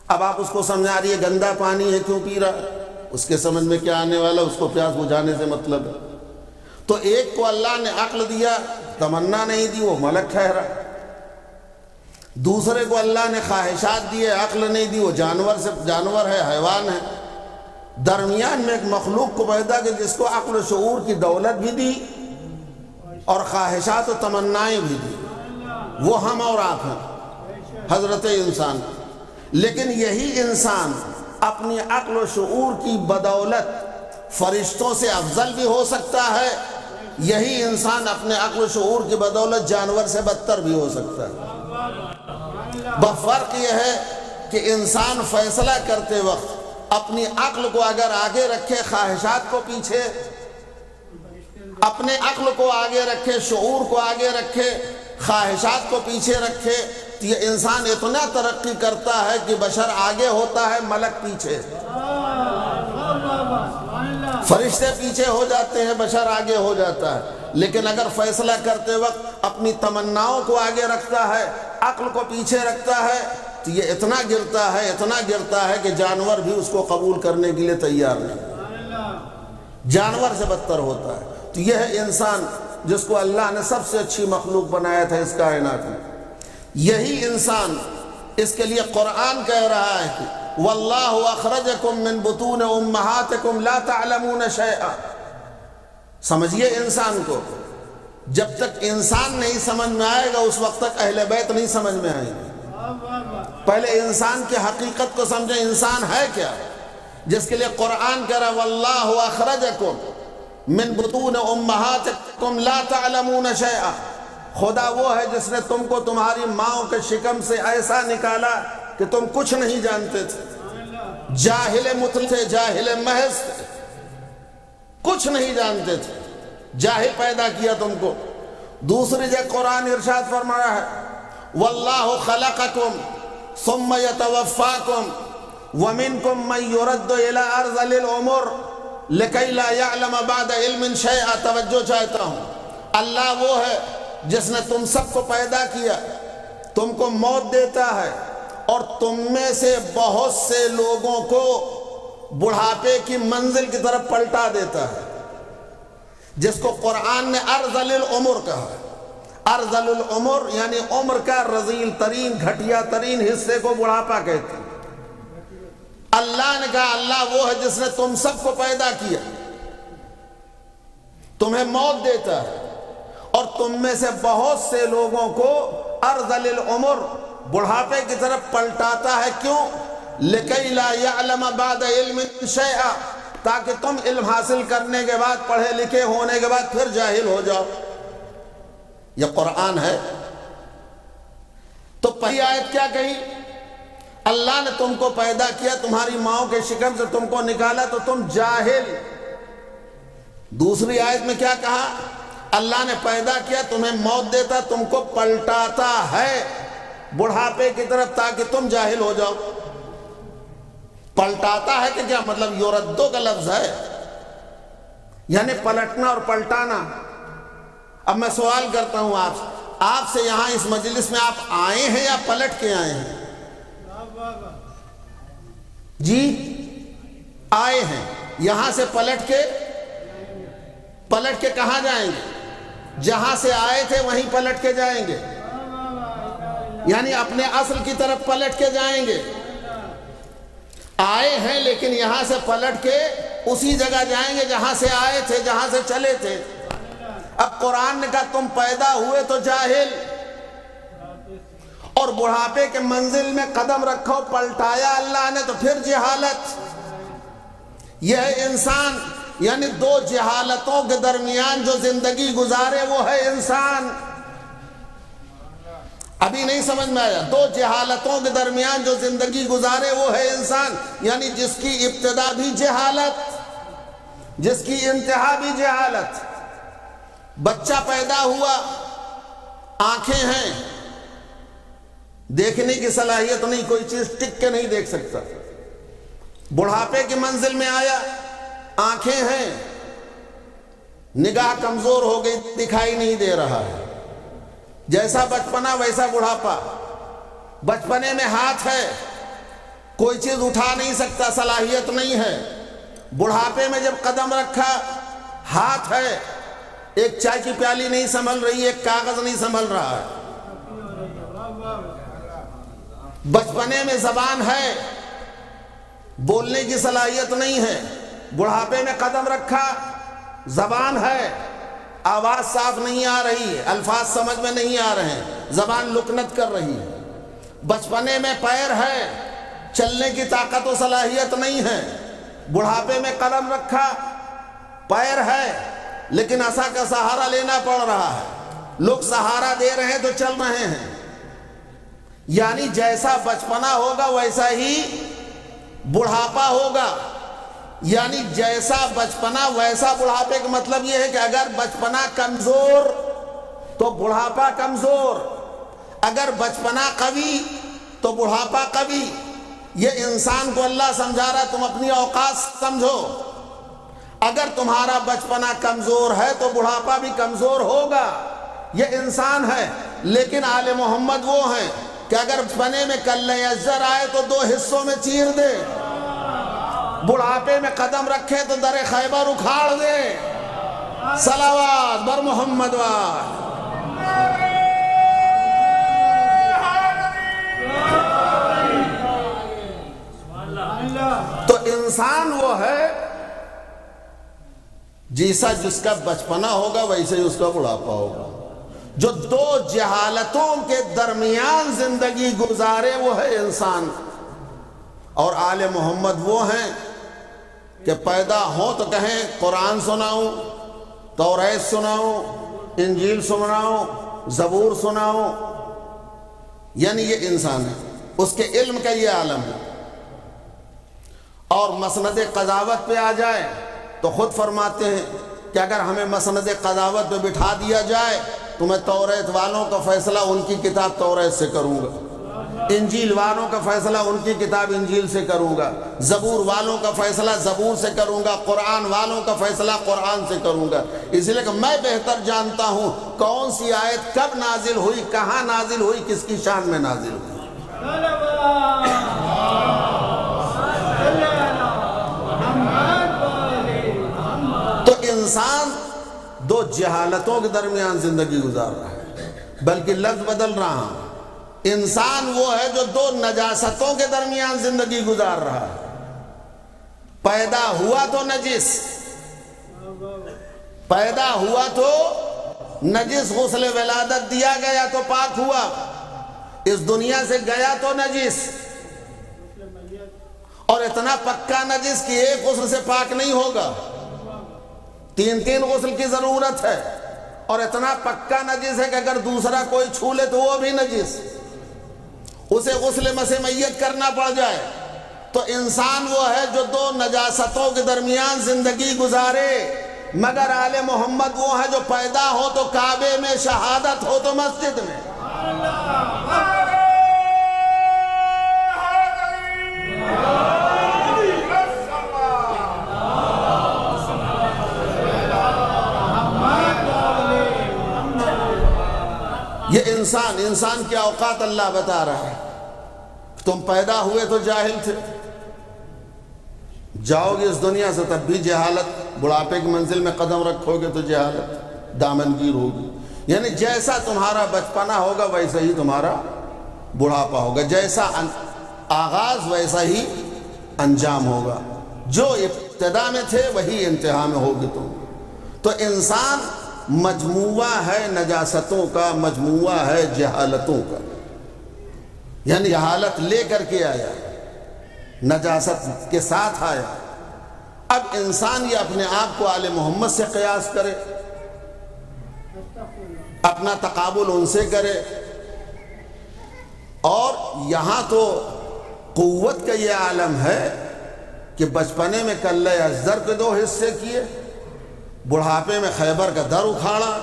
اب آپ اس کو سمجھا رہی ہے گندا پانی ہے کیوں پی رہا، اس کے سمجھ میں کیا آنے والا، اس کو پیاس بجھانے سے مطلب ہے۔ تو ایک کو اللہ نے عقل دیا، تمنا نہیں دی، وہ ملک ٹھہرا۔ دوسرے کو اللہ نے خواہشات دیے، عقل نہیں دی، وہ جانور ہے، حیوان ہے۔ درمیان میں ایک مخلوق کو پیدا کہ جس کو عقل و شعور کی دولت بھی دی اور خواہشات و تمنائیں بھی دی، وہ ہم اور آپ ہیں، حضرت انسان۔ لیکن یہی انسان اپنی عقل و شعور کی بدولت فرشتوں سے افضل بھی ہو سکتا ہے، یہی انسان اپنے عقل و شعور کی بدولت جانور سے بدتر بھی ہو سکتا ہے۔ فرق یہ ہے کہ انسان فیصلہ کرتے وقت اپنی عقل کو اگر آگے رکھے، خواہشات کو پیچھے، اپنے عقل کو آگے رکھے، شعور کو آگے رکھے، خواہشات کو پیچھے رکھے، تو یہ انسان اتنا ترقی کرتا ہے کہ بشر آگے ہوتا ہے، ملک پیچھے۔ فرشتے پیچھے ہو جاتے ہیں، بشر آگے ہو جاتا ہے۔ لیکن اگر فیصلہ کرتے وقت اپنی تمناؤں کو آگے رکھتا ہے، عقل کو پیچھے رکھتا ہے، تو یہ اتنا گرتا ہے کہ جانور بھی اس کو قبول کرنے کے لیے تیار نہیں، جانور سے بدتر ہوتا ہے۔ تو یہ ہے انسان جس کو اللہ نے سب سے اچھی مخلوق بنایا تھا اس کائنات میں۔ یہی انسان، اس کے لیے قرآن کہہ رہا ہے کہ وَاللَّهُ أَخْرَجَكُم مِّن بُطُونِ أُمَّهَاتِكُمْ لَا تَعْلَمُونَ شَيْئًا۔ سمجھیے انسان کو، جب تک انسان نہیں سمجھ میں آئے گا اس وقت تک اہل بیت نہیں سمجھ میں آئے گی۔ پہلے انسان کی حقیقت کو سمجھیں، انسان ہے کیا، جس کے لیے قرآن کہہ رہا ہے وَاللَّهُ أَخْرَجَكُم مِّن بُطُونِ أُمَّهَاتِكُمْ لَا تَعْلَمُونَ شَيْئًا۔ خدا وہ ہے جس نے تم کو تمہاری ماؤں کے شکم سے ایسا نکالا کہ تم کچھ نہیں جانتے تھے، جاہل مطلق تھے، جاہل محض تھے، کچھ نہیں جانتے تھے، جاہل پیدا کیا تم کو۔ دوسری جگہ قرآن ارشاد فرمایا ہے وَاللَّهُ خَلَقَكُمْ ثُمَّ يَتَوَفَّاكُمْ وَمِنْكُمْ مَنْ يُرَدُّ إِلَىٰ أَرْذَلِ الْعُمُرِ لِكَيْ لَا يَعْلَمَ بَعْدَ عِلْمٍ شَيْئًا۔ توجہ چاہتا ہوں، اللہ وہ ہے جس نے تم سب کو پیدا کیا، تم کو موت دیتا ہے، اور تم میں سے بہت سے لوگوں کو بڑھاپے کی منزل کی طرف پلٹا دیتا ہے، جس کو قرآن نے ارذل العمر کہا ہے۔ ارذل العمر یعنی عمر کا رذیل ترین، گھٹیا ترین حصے کو بڑھاپا کہتے ہیں۔ اللہ نے کہا اللہ وہ ہے جس نے تم سب کو پیدا کیا، تمہیں موت دیتا ہے، اور تم میں سے بہت سے لوگوں کو ارذل العمر بڑھاپے کی طرف پلٹاتا ہے۔ کیوں؟ لِكَيْ لَا يَعْلَمَ بَعْدَ عِلْمٍ شَيْئًا، تاکہ تم علم حاصل کرنے کے بعد، پڑھے لکھے ہونے کے بعد پھر جاہل ہو جاؤ۔ یہ قرآن ہے۔ تو پہلی آیت کیا کہی؟ اللہ نے تم کو پیدا کیا، تمہاری ماؤں کے شکم سے تم کو نکالا تو تم جاہل۔ دوسری آیت میں کیا کہا؟ اللہ نے پیدا کیا، تمہیں موت دیتا، تم کو پلٹاتا ہے بڑھاپے کی طرف تاکہ تم جاہل ہو جاؤ۔ پلٹاتا ہے کہ کیا مطلب؟ یوردو کا لفظ ہے، یعنی پلٹنا اور پلٹانا۔ اب میں سوال کرتا ہوں آپ سے، یہاں اس مجلس میں آپ آئے ہیں یا پلٹ کے آئے ہیں؟ جی آئے ہیں۔ یہاں سے پلٹ کے کہاں جائیں گے؟ جہاں سے آئے تھے وہیں پلٹ کے جائیں گے، یعنی اپنے اصل کی طرف پلٹ کے جائیں گے۔ آئے ہیں لیکن یہاں سے پلٹ کے اسی جگہ جائیں گے جہاں سے آئے تھے، جہاں سے چلے تھے۔ اب قرآن نے کہا تم پیدا ہوئے تو جاہل، اور بڑھاپے کے منزل میں قدم رکھو، پلٹایا اللہ نے تو پھر جہالت۔ یہ ہے انسان، یعنی دو جہالتوں کے درمیان جو زندگی گزارے وہ ہے انسان۔ ابھی نہیں سمجھ میں آیا؟ دو جہالتوں کے درمیان جو زندگی گزارے وہ ہے انسان، یعنی جس کی ابتدا بھی جہالت، جس کی انتہا بھی جہالت۔ بچہ پیدا ہوا، آنکھیں ہیں، دیکھنے کی صلاحیت نہیں، کوئی چیز ٹک کے نہیں دیکھ سکتا۔ بڑھاپے کی منزل میں آیا، آنکھیں ہیں، نگاہ کمزور ہو گئی، دکھائی نہیں دے رہا ہے۔ جیسا بچپنا ویسا بڑھاپا۔ بچپنے میں ہاتھ ہے، کوئی چیز اٹھا نہیں سکتا، صلاحیت نہیں ہے۔ بڑھاپے میں جب قدم رکھا، ہاتھ ہے، ایک چائے کی پیالی نہیں سنبھل رہی، ایک کاغذ نہیں سنبھل رہا ہے۔ بچپنے میں زبان ہے، بولنے کی صلاحیت نہیں ہے۔ بڑھاپے میں قدم رکھا، زبان ہے، آواز صاف نہیں آ رہی ہے، الفاظ سمجھ میں نہیں آ رہے ہیں، زبان لکنت کر رہی ہے۔ بچپنے میں پیر ہے، چلنے کی طاقت و صلاحیت نہیں ہے۔ بڑھاپے میں قدم رکھا، پیر ہے لیکن عصا کا سہارا لینا پڑ رہا ہے، لوگ سہارا دے رہے ہیں تو چل رہے ہیں۔ یعنی جیسا بچپنا ہوگا ویسا ہی بڑھاپا ہوگا، یعنی جیسا بچپنا ویسا بڑھاپے کا مطلب یہ ہے کہ اگر بچپنا کمزور تو بڑھاپا کمزور، اگر بچپنا قوی تو بڑھاپا قوی۔ یہ انسان کو اللہ سمجھا رہا ہے تم اپنی اوقات سمجھو۔ اگر تمہارا بچپنا کمزور ہے تو بڑھاپا بھی کمزور ہوگا۔ یہ انسان ہے، لیکن آل محمد وہ ہیں کہ اگر بچپنے میں کلہ اجر آئے تو دو حصوں میں چیر دے، بڑھاپے میں قدم رکھے تو در خیبر اکھاڑ دے۔ صلوات بر محمد وآل۔ تو انسان وہ ہے جیسا جس کا بچپنا ہوگا ویسے ہی اس کا بڑھاپا ہوگا۔ جو دو جہالتوں کے درمیان زندگی گزارے وہ ہے انسان۔ اور آل محمد وہ ہیں کہ پیدا ہوں تو کہیں قرآن سناؤں، توریت سناؤں، انجیل سناؤں، زبور سناؤں، یعنی یہ انسان ہے، اس کے علم کا یہ عالم ہے۔ اور مسند قضاوت پہ آ جائے تو خود فرماتے ہیں کہ اگر ہمیں مسند قضاوت پہ بٹھا دیا جائے تو میں توریت والوں کا فیصلہ ان کی کتاب توریت سے کروں گا۔ انجیل والوں کا فیصلہ ان کی کتاب انجیل سے کروں گا، زبور والوں کا فیصلہ زبور سے کروں گا، قرآن والوں کا فیصلہ قرآن سے کروں گا، اس لیے کہ میں بہتر جانتا ہوں کون سی آیت کب نازل ہوئی، کہاں نازل ہوئی، کس کی شان میں نازل ہوئی۔ تو انسان دو جہالتوں کے درمیان زندگی گزار رہا ہے، بلکہ لفظ بدل رہا ہوں، انسان وہ ہے جو دو نجاستوں کے درمیان زندگی گزار رہا ہے۔ پیدا ہوا تو نجس، پیدا ہوا تو نجس، غسل ولادت دیا گیا تو پاک ہوا، اس دنیا سے گیا تو نجس، اور اتنا پکا نجس کہ ایک غسل سے پاک نہیں ہوگا، تین غسل کی ضرورت ہے، اور اتنا پکا نجس ہے کہ اگر دوسرا کوئی چھو لے تو وہ بھی نجس، اسے غسل مسح میت کرنا پڑ جائے۔ تو انسان وہ ہے جو دو نجاستوں کے درمیان زندگی گزارے، مگر آل محمد وہ ہے جو پیدا ہو تو کعبے میں، شہادت ہو تو مسجد میں۔ یہ انسان کی اوقات اللہ بتا رہا ہے۔ تم پیدا ہوئے تو جاہل تھے، جاؤ گے اس دنیا سے تب بھی جہالت، بڑھاپے کی منزل میں قدم رکھو گے تو جہالت دامنگیر ہوگی، یعنی جیسا تمہارا بچپنا ہوگا ویسا ہی تمہارا بڑھاپا ہوگا، جیسا آغاز ویسا ہی انجام ہوگا، جو ابتدا میں تھے وہی انتہا میں ہوگے تم۔ تو انسان مجموعہ ہے نجاستوں کا، مجموعہ ہے جہالتوں کا، یعنی جہالت لے کر کے آیا، نجاست کے ساتھ آیا۔ اب انسان یہ اپنے آپ کو آل محمد سے قیاس کرے، اپنا تقابل ان سے کرے، اور یہاں تو قوت کا یہ عالم ہے کہ بچپنے میں کلہ ازدر کے 2 حصے کیے، بڑھاپے میں خیبر کا در اکھاڑا،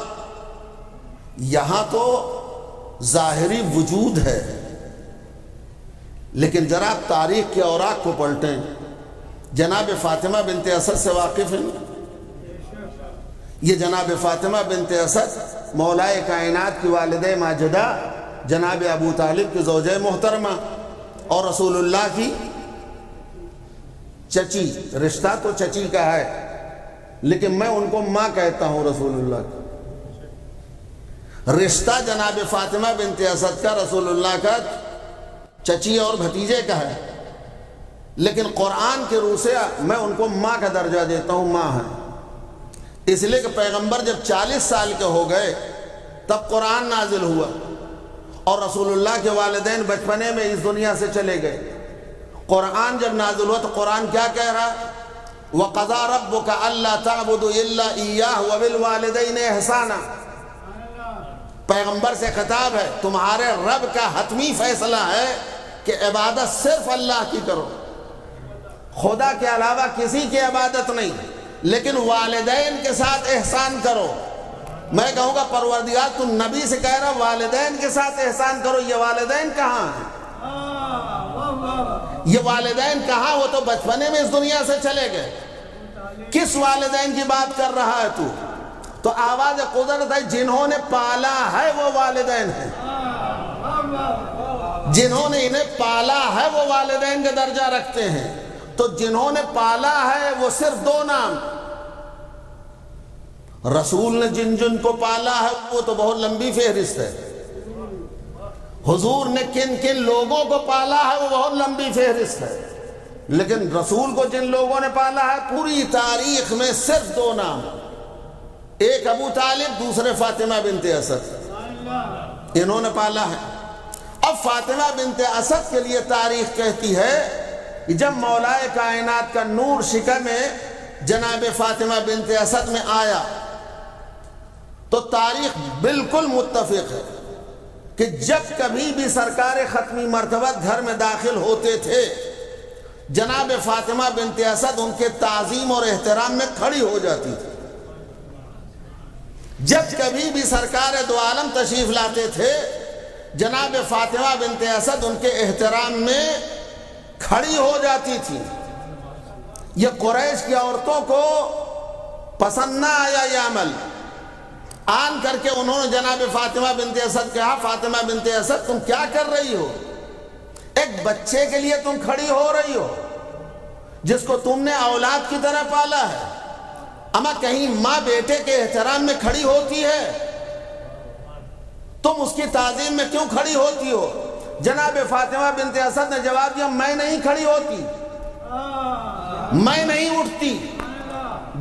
یہاں تو ظاہری وجود ہے، لیکن ذرا آپ تاریخ کے اوراق کو پلٹیں، جناب فاطمہ بنت اسد سے واقف ہیں؟ یہ جناب فاطمہ بنت اسد مولائے کائنات کی والدہ ماجدہ، جناب ابو طالب کی زوجہ محترمہ، اور رسول اللہ کی چچی، رشتہ تو چچی کا ہے لیکن میں ان کو ماں کہتا ہوں رسول اللہ کی۔ رشتہ جناب فاطمہ بنت اسد کا رسول اللہ کا چچی اور بھتیجے کا ہے، لیکن قرآن کے روح سے میں ان کو ماں کا درجہ دیتا ہوں، ماں ہے، اس لیے کہ پیغمبر جب 40 سال کے ہو گئے تب قرآن نازل ہوا، اور رسول اللہ کے والدین بچپنے میں اس دنیا سے چلے گئے۔ قرآن جب نازل ہوا تو قرآن کیا کہہ رہا ہے؟ وَقَضَى رَبُّكَ أَلَّا تَعْبُدُوا إِلَّا إِيَّاهُ وَبِالْوَالِدَيْنِ إِحْسَانًا۔ پیغمبر سے خطاب ہے، تمہارے رب کا حتمی فیصلہ ہے کہ عبادت صرف اللہ کی کرو، خدا کے علاوہ کسی کی عبادت نہیں، لیکن والدین کے ساتھ احسان کرو۔ میں کہوں گا پروردگار تو نبی سے کہہ رہا والدین کے ساتھ احسان کرو، یہ والدین کہاں ہیں؟ یہ والدین کہاں؟ وہ تو بچپنے میں اس دنیا سے چلے گئے۔ کس والدین کی بات کر رہا ہے تو؟ تو آواز قدرت ہے، جنہوں نے پالا ہے وہ والدین ہیں، جنہوں نے انہیں پالا ہے وہ والدین کا درجہ رکھتے ہیں۔ تو جنہوں نے پالا ہے وہ صرف 2 نام، رسول نے جن جن کو پالا ہے وہ تو بہت لمبی فہرست ہے، حضور نے کن کن لوگوں کو پالا ہے وہ بہت لمبی فہرست ہے، لیکن رسول کو جن لوگوں نے پالا ہے پوری تاریخ میں صرف 2 نام، ایک ابو طالب، دوسرے فاطمہ بنت اسد، انہوں نے پالا ہے۔ اب فاطمہ بنت اسد کے لیے تاریخ کہتی ہے کہ جب مولائے کائنات کا نور شکا میں جناب فاطمہ بنت اسد میں آیا تو تاریخ بالکل متفق ہے کہ جب کبھی بھی سرکار ختمی مرتبہ گھر میں داخل ہوتے تھے، جناب فاطمہ بنت اسد ان کے تعظیم اور احترام میں کھڑی ہو جاتی تھی۔ جب کبھی بھی سرکار دو عالم تشریف لاتے تھے، جناب فاطمہ بنت اسد ان کے احترام میں کھڑی ہو جاتی تھی۔ یہ قریش کی عورتوں کو پسند نہ آیا یہ عمل، آن کر کے انہوں نے جناب فاطمہ بنت اسد کہا، فاطمہ بنت اسد تم کیا کر رہی ہو؟ ایک بچے کے لیے تم کھڑی ہو رہی ہو جس کو تم نے اولاد کی طرح پالا ہے، اما کہیں ماں بیٹے کے احترام میں کھڑی ہوتی ہے؟ تم اس کی تعظیم میں کیوں کھڑی ہوتی ہو؟ جناب فاطمہ بنت اسد نے جواب دیا، میں نہیں کھڑی ہوتی، میں نہیں اٹھتی،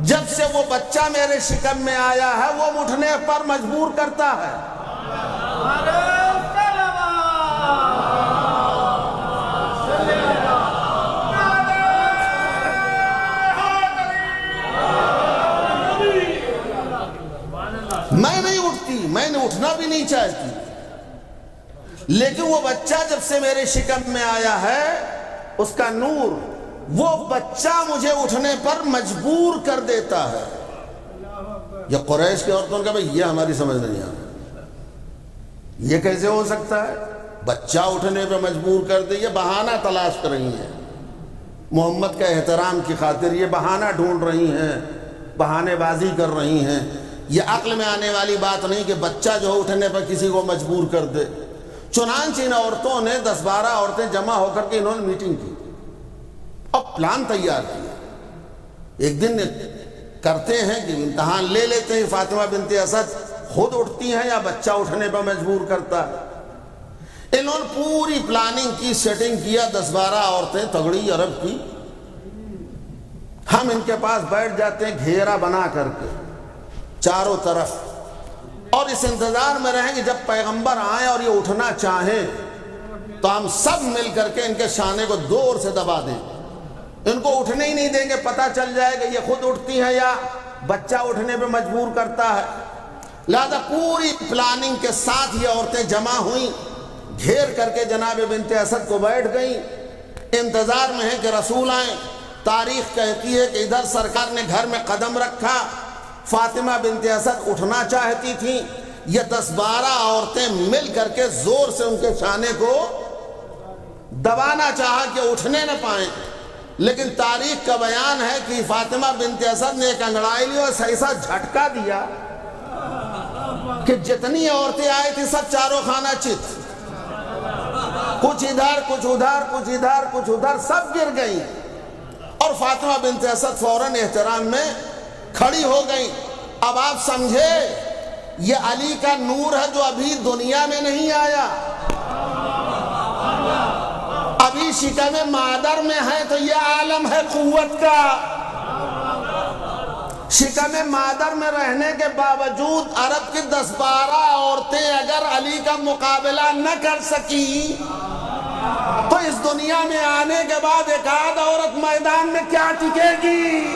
جب سے وہ بچہ میرے شکم میں آیا ہے وہ اٹھنے پر مجبور کرتا ہے۔ میں نہیں اٹھتی، میں نے اٹھنا بھی نہیں چاہتی، لیکن وہ بچہ جب سے میرے شکم میں آیا ہے اس کا نور، وہ بچہ مجھے اٹھنے پر مجبور کر دیتا ہے۔ یہ قریش کی عورتوں کا بھئی یہ ہماری سمجھ نہیں آتا، یہ کیسے ہو سکتا ہے؟ بچہ اٹھنے پہ مجبور کر دے، یہ بہانہ تلاش کر رہی ہیں، محمد کا احترام کی خاطر یہ بہانہ ڈھونڈ رہی ہیں، بہانے بازی کر رہی ہیں۔ یہ عقل میں آنے والی بات نہیں کہ بچہ جو اٹھنے پر کسی کو مجبور کر دے۔ چنانچہ ان عورتوں نے 10-12 عورتیں جمع ہو کر کے انہوں نے میٹنگ کی اور پلان تیار کیا۔ ایک دن کرتے ہیں کہ امتحان لے لیتے ہیں فاطمہ بنت اسد خود اٹھتی ہیں یا بچہ اٹھنے پر مجبور کرتا ہے۔ انہوں نے پوری پلاننگ کی، سیٹنگ کیا، 10-12 عورتیں تگڑی عرب کی، ہم ان کے پاس بیٹھ جاتے ہیں گھیرا بنا کر کے چاروں طرف، اور اس انتظار میں رہیں کہ جب پیغمبر آئیں اور یہ اٹھنا چاہیں تو ہم سب مل کر کے ان کے شانے کو زور سے دبا دیں، ان کو اٹھنے ہی نہیں دیں گے، پتہ چل جائے گا یہ خود اٹھتی ہے یا بچہ اٹھنے پہ مجبور کرتا ہے۔ لہذا پوری پلاننگ کے ساتھ یہ عورتیں جمع ہوئیں، گھیر کر کے جناب بنت اسد کو بیٹھ گئیں، انتظار میں ہے کہ رسول آئیں۔ تاریخ کہتی ہے کہ ادھر سرکار نے گھر میں قدم رکھا، فاطمہ بنت اسد اٹھنا چاہتی تھیں، یہ 10-12 عورتیں مل کر کے زور سے ان کے شانے کو دبانا چاہا کہ اٹھنے نہ پائیں، لیکن تاریخ کا بیان ہے کہ فاطمہ بنت اسد نے ایک انگڑائی لی اور ایسا جھٹکا دیا کہ جتنی عورتیں آئی تھی سب چاروں خانہ چت، کچھ ادھر کچھ ادھر کچھ ادھر کچھ ادھر، سب گر گئیں، اور فاطمہ بنت اسد فوراً احترام میں کھڑی ہو گئیں۔ اب آپ سمجھے یہ علی کا نور ہے جو ابھی دنیا میں نہیں آیا، ابھی شکم مادر میں ہے، تو یہ عالم ہے قوت کا۔ شکم مادر میں رہنے کے باوجود عرب کی 10-12 عورتیں اگر علی کا مقابلہ نہ کر سکی تو اس دنیا میں آنے کے بعد ایک آدھ عورت میدان میں کیا ٹکے گی؟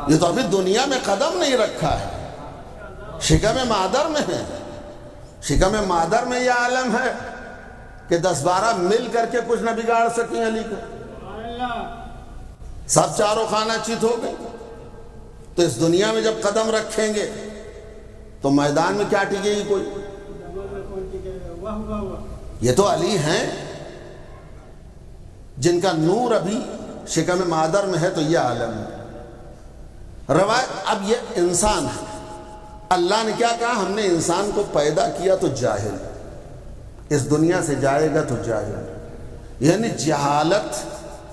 یہ تو ابھی دنیا میں قدم نہیں رکھا ہے، شکم مادر میں ہے۔ شکم مادر میں یہ عالم ہے کہ 10-12 مل کر کے کچھ نہ بگاڑ سکیں علی کو، سب چاروں خانہ چت ہو گئی۔ تو اس دنیا میں جب قدم رکھیں گے تو میدان میں کیا ٹکے گی کوئی؟ یہ تو علی ہیں جن کا نور ابھی شکم مادر میں ہے، تو یہ عالم ہے۔ روایت اب یہ انسان ہے، اللہ نے کیا کہا؟ ہم نے انسان کو پیدا کیا تو جاہل، اس دنیا سے جائے گا تو جاہل، یعنی جہالت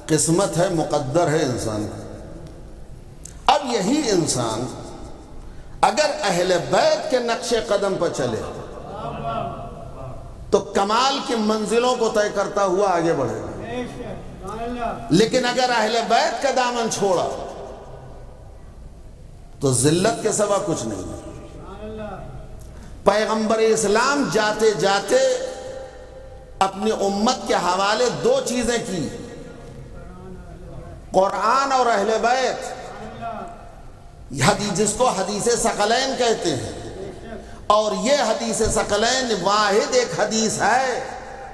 قسمت ہے، مقدر ہے انسان کا۔ اب یہی انسان اگر اہل بیت کے نقش قدم پر چلے تو کمال کی منزلوں کو طے کرتا ہوا آگے بڑھے گا، لیکن اگر اہل بیت کا دامن چھوڑا تو ذلت کے سوا کچھ نہیں ہے۔ پیغمبر اسلام جاتے جاتے اپنی امت کے حوالے 2 چیزیں کی، قرآن اور اہل بیت، جس کو حدیث ثقلین کہتے ہیں، اور یہ حدیث ثقلین واحد ایک حدیث ہے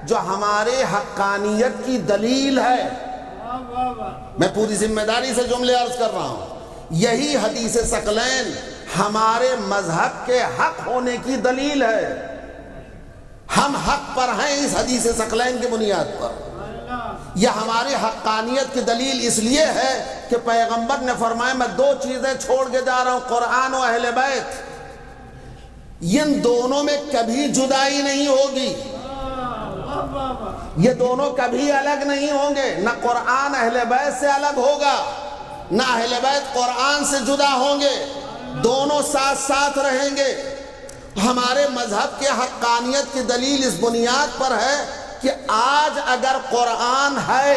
جو ہمارے حقانیت کی دلیل ہے. میں پوری ذمہ داری سے جملے عرض کر رہا ہوں. یہی حدیث ثقلین ہمارے مذہب کے حق ہونے کی دلیل ہے. ہم حق پر ہیں اس حدیث ثقلین کی بنیاد پر. یہ ہماری حقانیت کی دلیل اس لیے ہے کہ پیغمبر نے فرمایا میں دو چیزیں چھوڑ کے جا رہا ہوں، قرآن و اہل بیت. ان دونوں میں کبھی جدائی نہیں ہوگی، یہ دونوں کبھی الگ نہیں ہوں گے. نہ قرآن اہل بیت سے الگ ہوگا، نہ اہل بیت قرآن سے جدا ہوں گے، دونوں ساتھ ساتھ رہیں گے. ہمارے مذہب کے حقانیت کی دلیل اس بنیاد پر ہے کہ آج اگر قرآن ہے،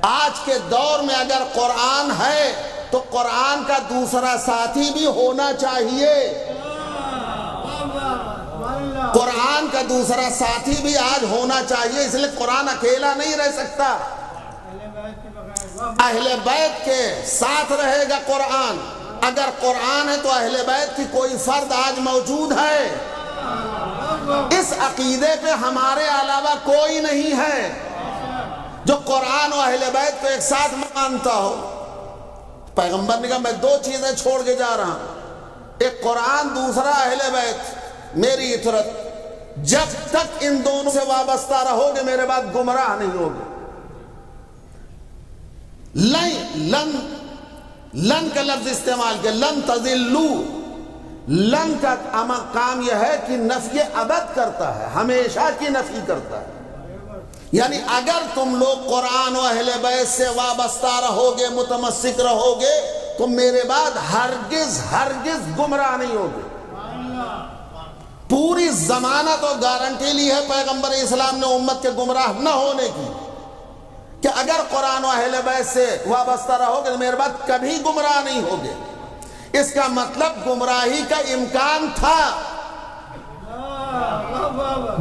آج کے دور میں اگر قرآن ہے تو قرآن کا دوسرا ساتھی بھی ہونا چاہیے. قرآن کا دوسرا ساتھی بھی آج ہونا چاہیے. اس لیے قرآن اکیلا نہیں رہ سکتا، اہل بیت کے ساتھ رہے گا قرآن. اگر قرآن ہے تو اہل بیت کی کوئی فرد آج موجود ہے. اس عقیدے پہ ہمارے علاوہ کوئی نہیں ہے جو قرآن و اہل بیت کو ایک ساتھ مانتا ہو. پیغمبر نے کہا میں دو چیزیں چھوڑ کے جا رہا ہوں، ایک قرآن، دوسرا اہل بیت. میری اطاعت. جب تک ان دونوں سے وابستہ رہو گے میرے بعد گمراہ نہیں ہوگے. لن کا لفظ استعمال کیا، لن تضلوا. لن کا کام یہ ہے کہ نفی ابد کرتا ہے، ہمیشہ کی نفی کرتا ہے. یعنی اگر تم لوگ قرآن و اہل بیت سے وابستہ رہو گے، متمسک رہو گے، تو میرے بعد ہرگز ہرگز گمراہ نہیں ہوگے. پوری ضمانت اور گارنٹی لی ہے پیغمبر اسلام نے امت کے گمراہ نہ ہونے کی کہ اگر قرآن و اہل بیت سے وابستہ رہو گے تو میرے بعد کبھی گمراہ نہیں ہوگے. اس کا مطلب گمراہی کا امکان تھا،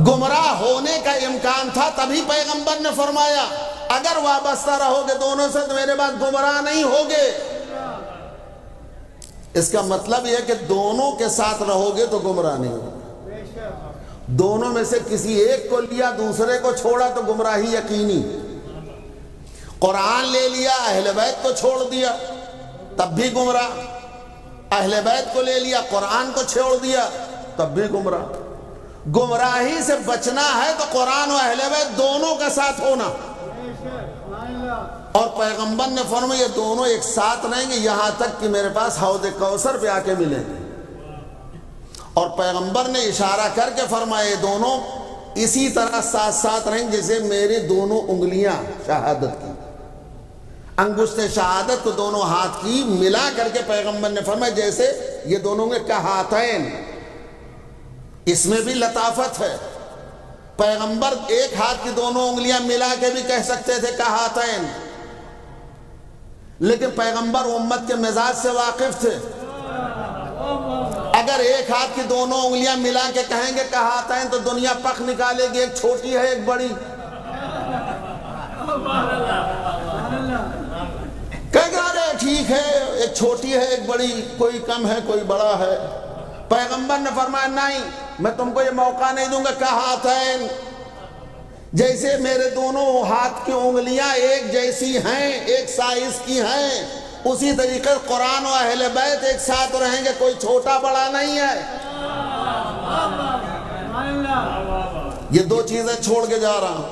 گمراہ ہونے کا امکان تھا، تبھی پیغمبر نے فرمایا اگر وابستہ رہو گے دونوں سے تو میرے بعد گمراہ نہیں ہوگے. اس کا مطلب یہ کہ دونوں کے ساتھ رہو گے تو گمراہ نہیں ہوگے. دونوں میں سے کسی ایک کو لیا دوسرے کو چھوڑا تو گمراہی یقینی. قرآن لے لیا اہل بیت کو چھوڑ دیا تب بھی گمراہ. اہل بیت کو لے لیا قرآن کو چھوڑ دیا تب بھی گمراہ. گمراہی سے بچنا ہے تو قرآن و اہل بیت دونوں کا ساتھ ہونا. اور پیغمبر نے فرمایا یہ دونوں ایک ساتھ رہیں گے یہاں تک کہ میرے پاس حوض کوثر پہ آ کے ملیں گے. اور پیغمبر نے اشارہ کر کے فرمایا دونوں اسی طرح ساتھ ساتھ رہیں گے جیسے میری دونوں انگلیاں شہادت کی، انگشت شہادت کو دونوں ہاتھ کی ملا کر کے پیغمبر نے فرمایا جیسے یہ دونوں کے کہاتین. اس میں بھی لطافت ہے. پیغمبر ایک ہاتھ کی دونوں انگلیاں ملا کے بھی کہہ سکتے تھے کہاتین، لیکن پیغمبر امت کے مزاج سے واقف تھے. اگر ایک ہاتھ کی دونوں انگلیاں ملا کے کہیں گے کہاتین تو دنیا پخ نکالے گی، ایک چھوٹی ہے ایک بڑی. کہہ گا ارے ٹھیک ہے ایک چھوٹی ہے ایک بڑی، کوئی کم ہے کوئی بڑا ہے. پیغمبر نے فرمایا نہیں، میں تم کو یہ موقع نہیں دوں گا. کہاتین جیسے میرے دونوں ہاتھ کی انگلیاں ایک جیسی ہیں، ایک سائز کی ہیں، اسی طریقے قرآن و اہل بیت ایک ساتھ رہیں گے، کوئی چھوٹا بڑا نہیں ہے. یہ دو چیزیں چھوڑ کے جا رہا ہوں.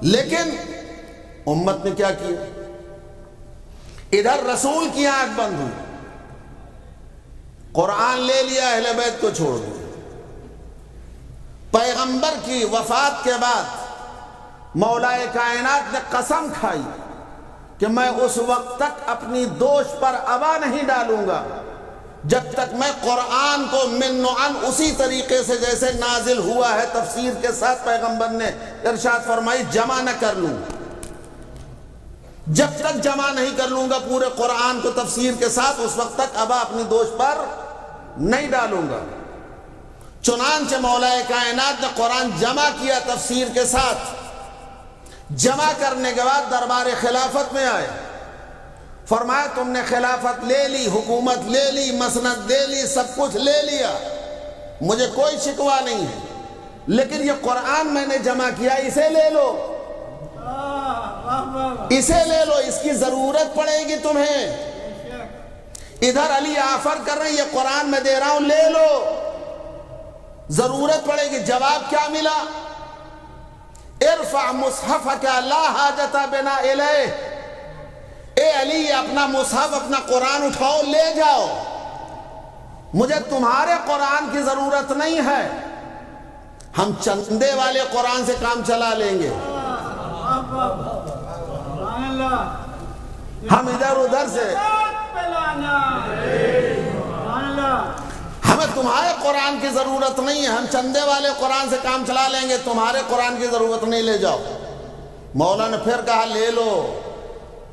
لیکن امت نے کیا کیا؟ ادھر رسول کی آنکھ بند ہوئی، قرآن لے لیا اہل بیت کو چھوڑ دیا. پیغمبر کی وفات کے بعد مولا کائنات نے قسم کھائی کہ میں اس وقت تک اپنی دوش پر ابا نہیں ڈالوں گا جب تک میں قرآن کو من عن اسی طریقے سے جیسے نازل ہوا ہے تفسیر کے ساتھ پیغمبر نے ارشاد فرمائی جمع نہ کر لوں. جب تک جمع نہیں کر لوں گا پورے قرآن کو تفسیر کے ساتھ اس وقت تک ابا اپنی دوش پر نہیں ڈالوں گا. چنانچہ مولا کائنات نے قرآن جمع کیا تفسیر کے ساتھ. جمع کرنے کے بعد دربار خلافت میں آئے. فرمایا تم نے خلافت لے لی، حکومت لے لی، مسند لے لی، سب کچھ لے لیا، مجھے کوئی شکوہ نہیں ہے، لیکن یہ قرآن میں نے جمع کیا، اسے لے لو، اسے لے لو، اس کی ضرورت پڑے گی تمہیں۔ ادھر علی آفر کر رہے ہیں، یہ قرآن میں دے رہا ہوں، لے لو، ضرورت پڑے گی۔ جواب کیا ملا؟ ارفع مصحفک لا حاجت بنا الیہ، اے علی اپنا مصحف، اپنا قرآن اٹھاؤ، لے جاؤ، مجھے تمہارے قرآن کی ضرورت نہیں ہے، ہم چندے والے قرآن سے کام چلا لیں گے، ہم ادھر ادھر سے، ہمیں تمہارے قرآن کی ضرورت نہیں ہے، ہم چندے والے قرآن سے کام چلا لیں گے، تمہارے قرآن کی ضرورت نہیں، لے جاؤ۔ مولا نے پھر کہا لے لو،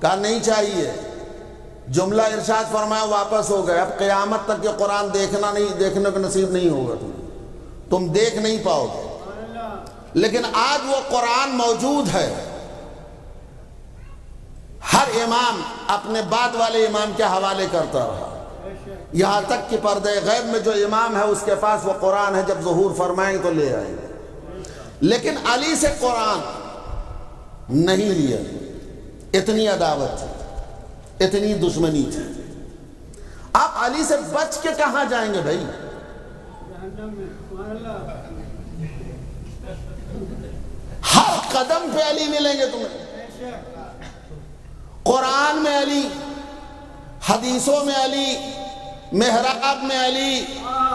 کہا نہیں چاہیے، جملہ ارشاد فرمایا واپس ہو گئے، اب قیامت تک یہ قرآن دیکھنے کو نصیب نہیں ہوگا، تم دیکھ نہیں پاؤ گے۔ لیکن آج وہ قرآن موجود ہے، ہر امام اپنے بعد والے امام کے حوالے کرتا رہا، یہاں تک کہ پردہ غیب میں جو امام ہے اس کے پاس وہ قرآن ہے، جب ظہور فرمائیں گے تو لے آئیں گے، لیکن علی سے قرآن نہیں لیا، اتنی عداوت تھی، اتنی دشمنی تھی۔ آپ علی سے بچ کے کہاں جائیں گے بھائی؟ ہر قدم پہ علی ملیں گے تمہیں، قرآن میں علی، حدیثوں میں علی، محراب میں علی،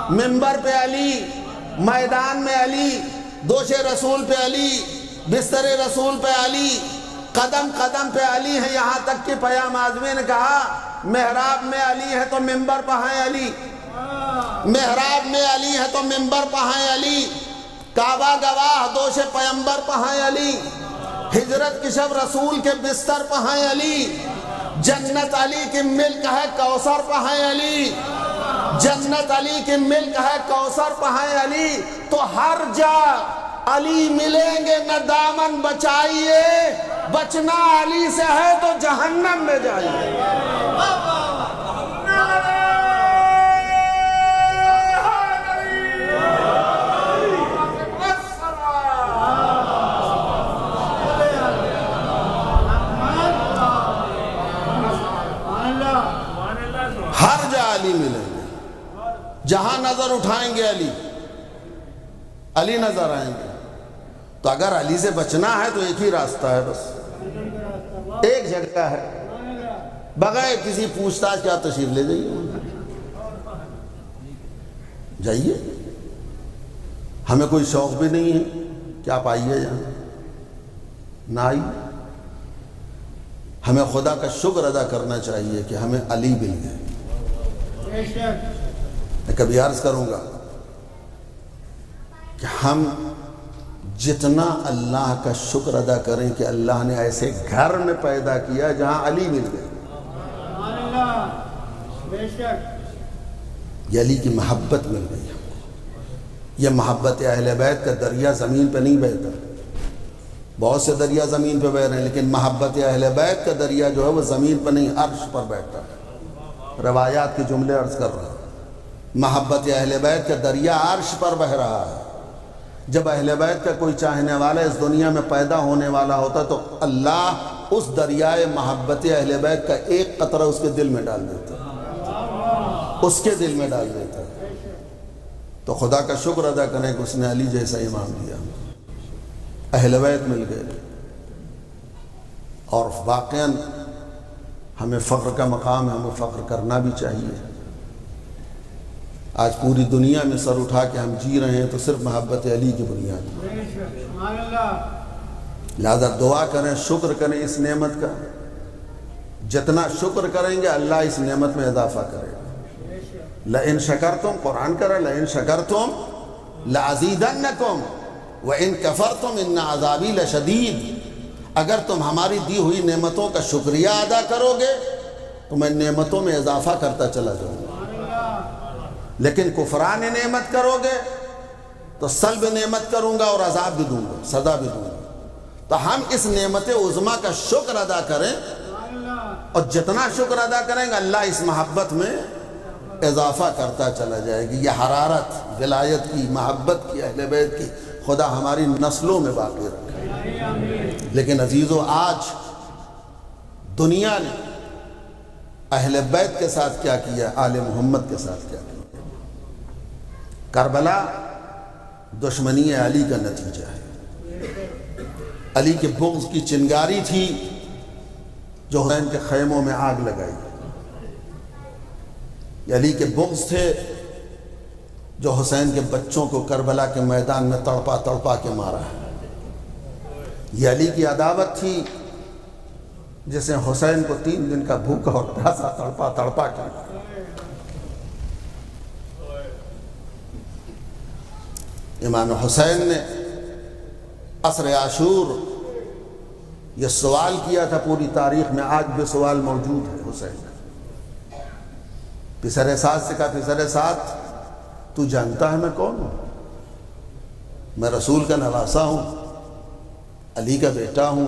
منبر پہ علی، میدان میں علی، دوش رسول پہ علی، بستر رسول پہ علی، قدم قدم پہ علی ہے، یہاں تک کہ پیام اعظمی نے کہا محراب میں علی ہے تو منبر پہ ہیں علی، محراب میں علی ہے تو منبر پہ ہیں علی، کعبہ گواہ دوش پیمبر پہ ہیں علی، ہجرت کی شب رسول کے بستر پہ ہیں علی، جنت علی کی ملک ہے کوثر پہ ہیں علی، جنت علی کی ملک ہے کوثر پہ ہیں علی، تو ہر جا علی ملیں گے، نہ دامن بچائیے، بچنا علی سے ہے تو جہنم میں جائیے۔ ہر جا علی ملیں گے، جہاں نظر اٹھائیں گے علی، علی نظر آئیں گے۔ تو اگر علی سے بچنا ہے تو ایک ہی راستہ ہے، بس ایک جگہ ہے، بغیر کسی پوچھ تاچھ کیا تشریف لے جائیے، ہمیں کوئی شوق بھی نہیں ہے کہ آپ آئیے یہاں، نہ آئیے، ہمیں خدا کا شکر ادا کرنا چاہیے کہ ہمیں علی مل گئے۔ میں کبھی عرض کروں گا کہ ہم جتنا اللہ کا شکر ادا کریں کہ اللہ نے ایسے گھر میں پیدا کیا جہاں علی مل گئے، یہ علی کی محبت مل گئی ہم کو۔ یہ محبت اہل بیت کا دریا زمین پہ نہیں بہتا، بہت سے دریا زمین پہ بہ رہے ہیں، لیکن محبت اہل بیت کا دریا جو ہے وہ زمین پہ نہیں، عرش پر بیٹھتا ہے۔ روایات کے جملے عرض کر رہا ہوں، محبت اہل بیت کا دریا عرش پر بہ رہا ہے۔ جب اہل بیت کا کوئی چاہنے والا اس دنیا میں پیدا ہونے والا ہوتا تو اللہ اس دریائے محبت اہل بیت کا ایک قطرہ اس کے دل میں ڈال دیتا، اس کے دل میں ڈال دیتا۔ تو خدا کا شکر ادا کریں کہ اس نے علی جیسا امام دیا، اہل بیت مل گئے۔ اور واقعاً ہمیں فخر کا مقام ہے، ہمیں فخر کرنا بھی چاہیے۔ آج پوری دنیا میں سر اٹھا کے ہم جی رہے ہیں تو صرف محبت علی کی بنیاد پر۔ لہذا دعا کریں، شکر کریں اس نعمت کا، جتنا شکر کریں گے اللہ اس نعمت میں اضافہ کرے گا۔ لئن شکرتم، قرآن کرے لئن شکرتم لازیدنکم وَإِن كَفَرْتُمْ إِنَّ عَذَابِي لَشَدِيدٌ، اگر تم ہماری دی ہوئی نعمتوں کا شکریہ ادا کرو گے تو میں نعمتوں میں اضافہ کرتا چلا جاؤں گا، لیکن کفران نعمت کرو گے تو سلب نعمت کروں گا اور عذاب بھی دوں گا، سزا بھی دوں گا۔ تو ہم اس نعمت عظمیٰ کا شکر ادا کریں اور جتنا شکر ادا کریں گے اللہ اس محبت میں اضافہ کرتا چلا جائے گی. یہ حرارت ولایت کی، محبت کی، اہل بیت کی خدا ہماری نسلوں میں باقی رکھے. لیکن عزیزو آج دنیا نے اہل بیت کے ساتھ کیا کیا، آل محمد کے ساتھ کیا کیا. کربلا دشمنی علی کا نتیجہ ہے. علی کے بغض کی چنگاری تھی جو حسین کے خیموں میں آگ لگائی. یہ علی کے بغض تھے جو حسین کے بچوں کو کربلا کے میدان میں تڑپا تڑپا کے مارا ہے. یہ علی کی عداوت تھی جس نے حسین کو 3 دن کا بھوکا اور پیاسا تڑپا تڑپا کے مارا. امام حسین نے عصر عاشور یہ سوال کیا تھا، پوری تاریخ میں آج بھی سوال موجود ہے. حسین پسر سعد سے کہا، پسر سعد تو جانتا ہے میں کون ہوں؟ میں رسول کا نواسا ہوں، علی کا بیٹا ہوں،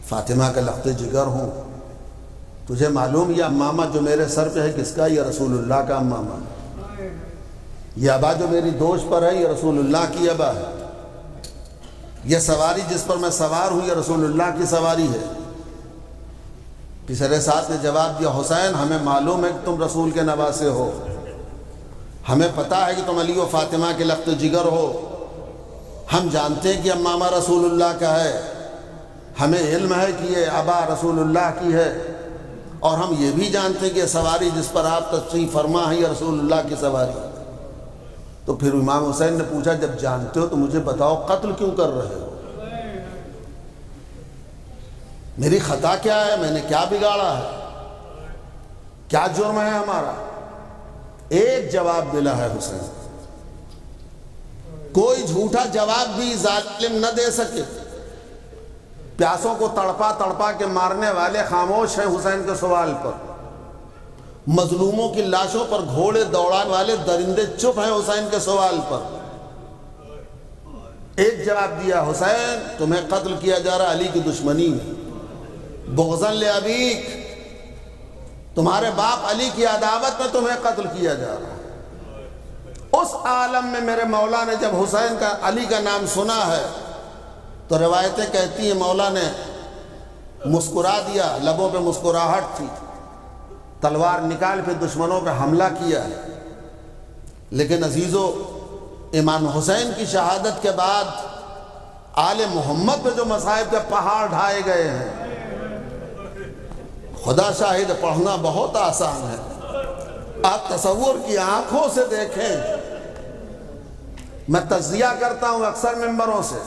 فاطمہ کا لخت جگر ہوں. تجھے معلوم یہ امامہ جو میرے سر پہ ہے کس کا؟ یہ رسول اللہ کا امامہ. یہ ابا جو میری دوش پر ہے یہ رسول اللہ کی ابا ہے. یہ سواری جس پر میں سوار ہوں یہ رسول اللہ کی سواری ہے. پسر سعد نے جواب دیا، حسین ہمیں معلوم ہے کہ تم رسول کے نواسے ہو، ہمیں پتہ ہے کہ تم علی و فاطمہ کے لخت جگر ہو، ہم جانتے ہیں کہ امامہ رسول اللہ کا ہے، ہمیں علم ہے کہ یہ ابا رسول اللہ کی ہے، اور ہم یہ بھی جانتے ہیں کہ یہ سواری جس پر آپ تشریف فرما ہے یہ رسول اللہ کی سواری. تو پھر امام حسین نے پوچھا، جب جانتے ہو تو مجھے بتاؤ قتل کیوں کر رہے ہو؟ میری خطا کیا ہے؟ میں نے کیا بگاڑا ہے؟ کیا جرم ہے ہمارا؟ ایک جواب ملا ہے حسین، کوئی جھوٹا جواب بھی ظالم نہ دے سکے. پیاسوں کو تڑپا تڑپا کے مارنے والے خاموش ہیں حسین کے سوال پر. مظلوموں کی لاشوں پر گھوڑے دوڑانے والے درندے چپ ہیں حسین کے سوال پر. ایک جواب دیا، حسین تمہیں قتل کیا جا رہا علی کی دشمنی میں، بغضاً لابیک، تمہارے باپ علی کی عداوت میں تمہیں قتل کیا جا رہا. اس عالم میں میرے مولا نے جب حسین کا علی کا نام سنا ہے تو روایتیں کہتی ہیں مولا نے مسکرا دیا، لبوں پہ مسکراہٹ تھی، تلوار نکال پہ دشمنوں پہ حملہ کیا ہے. لیکن عزیزو امام حسین کی شہادت کے بعد آل محمد پہ جو مصائب کے پہاڑ ڈھائے گئے ہیں، خدا شاہد پڑھنا بہت آسان ہے. آپ تصور کی آنکھوں سے دیکھیں. میں تجزیہ کرتا ہوں اکثر ممبروں سے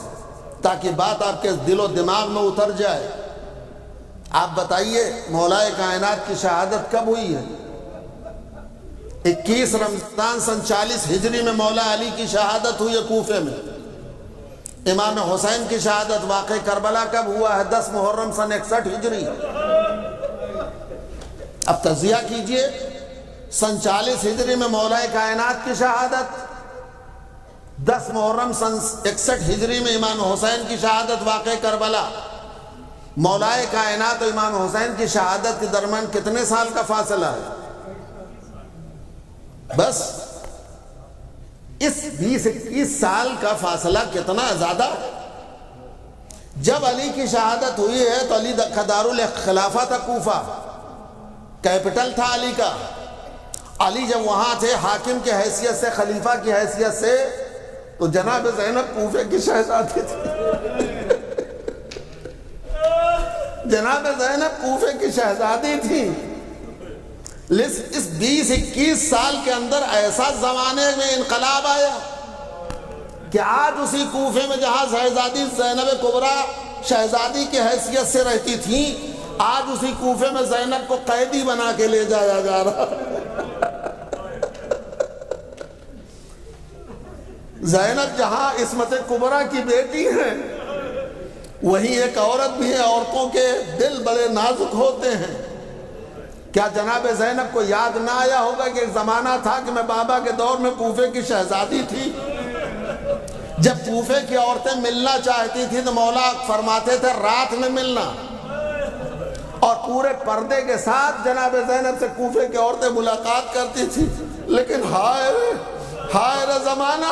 تاکہ بات آپ کے دل و دماغ میں اتر جائے. آپ بتائیے مولا کائنات کی شہادت کب ہوئی ہے؟ 21 رمضان سن 40 ہجری میں مولا علی کی شہادت ہوئی ہے کوفے میں. امام حسین کی شہادت واقع کربلا کب ہوا ہے؟ 10 محرم سن 61 ہجری. اب تجزیہ کیجئے، سن 40 ہجری میں مولا کائنات کی شہادت، 10 محرم سن 61 ہجری میں امام حسین کی شہادت واقع کربلا. مولا کائنات و امام حسین کی شہادت کے درمیان کتنے سال کا فاصلہ ہے؟ بس اس 20-21 سال کا فاصلہ کتنا زیادہ ہے. جب علی کی شہادت ہوئی ہے تو علی کا دارالخلافہ تھا کوفہ، کیپٹل تھا علی کا. علی جب وہاں تھے حاکم کی حیثیت سے، خلیفہ کی حیثیت سے، تو جناب زینب کوفے کی شہزادی تھی. جناب زینب کوفے کی شہزادی تھی. اس 20-21 سال کے اندر ایسا زمانے میں انقلاب آیا کہ آج اسی کوفے میں جہاں شہزادی زینب کبریٰ شہزادی کی حیثیت سے رہتی تھی، آج اسی کوفے میں زینب کو قیدی بنا کے لے جایا جا رہا. زینب جہاں عصمت کبریٰ کی بیٹی ہے، وہیں ایک عورت بھی ہے. عورتوں کے دل بڑے نازک ہوتے ہیں. کیا جناب زینب کو یاد نہ آیا ہوگا کہ ایک زمانہ تھا کہ میں بابا کے دور میں کوفے کی شہزادی تھی؟ جب کوفے کی عورتیں ملنا چاہتی تھی تو مولا فرماتے تھے رات میں ملنا، اور پورے پردے کے ساتھ جناب زینب سے کوفے کی عورتیں ملاقات کرتی تھی. لیکن ہائے رے زمانہ،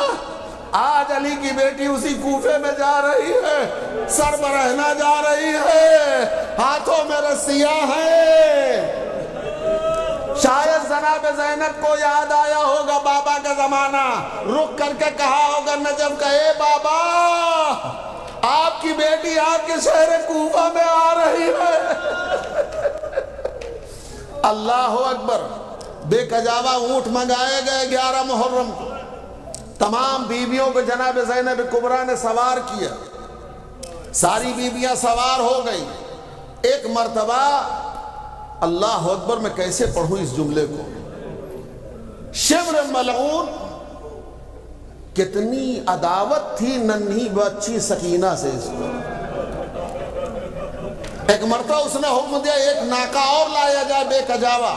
آج علی کی بیٹی اسی کوفے میں جا رہی ہے، سر برہنہ جا رہی ہے، ہاتھوں میں رسیاں ہیں. شاید جناب زینب کو یاد آیا ہوگا بابا کا زمانہ، رک کر کے کہا ہوگا نجف کا، اے بابا آپ کی بیٹی آپ کے شہر کوفہ میں آ رہی ہے. اللہ اکبر. بے کجاوا اونٹ منگائے گئے 11 محرم کو. تمام بیویوں کو جناب زینب کبریٰ نے سوار کیا. ساری بیویاں سوار ہو گئی. ایک مرتبہ، اللہ اکبر، میں کیسے پڑھوں اس جملے کو، شمر ملعون، کتنی عداوت تھی ننھی بچی سکینہ سے اس کو. ایک مرتبہ اس نے حکم دیا ایک ناکہ اور لایا جائے بے کجاوا.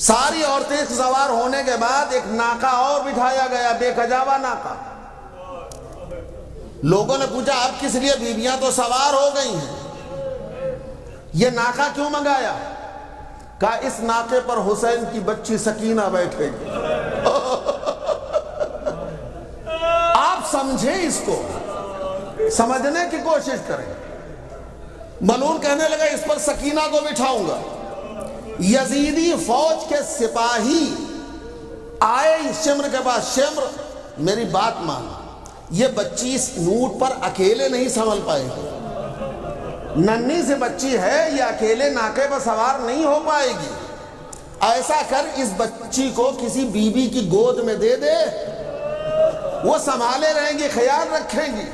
ساری عورتیں سوار ہونے کے بعد ایک ناکہ اور بٹھایا گیا، بے کجاوا ناکہ. لوگوں نے پوچھا اب کس لیے؟ بیویاں تو سوار ہو گئی ہیں، یہ ناکہ کیوں منگایا؟ کہا اس ناکے پر حسین کی بچی سکینہ بیٹھے گی. آپ سمجھیں، اس کو سمجھنے کی کوشش کریں. ملعون کہنے لگا اس پر سکینہ کو بٹھاؤں گا. یزیدی فوج کے سپاہی آئے شمر کے پاس، شمر میری بات مان، یہ بچی اس اونٹ پر اکیلے نہیں سنبھل پائے گی، ننھی سے بچی ہے، یہ اکیلے ناکے پر سوار نہیں ہو پائے گی. ایسا کر اس بچی کو کسی بی بی کی گود میں دے دے، وہ سنبھالے رہیں گی، خیال رکھیں گی.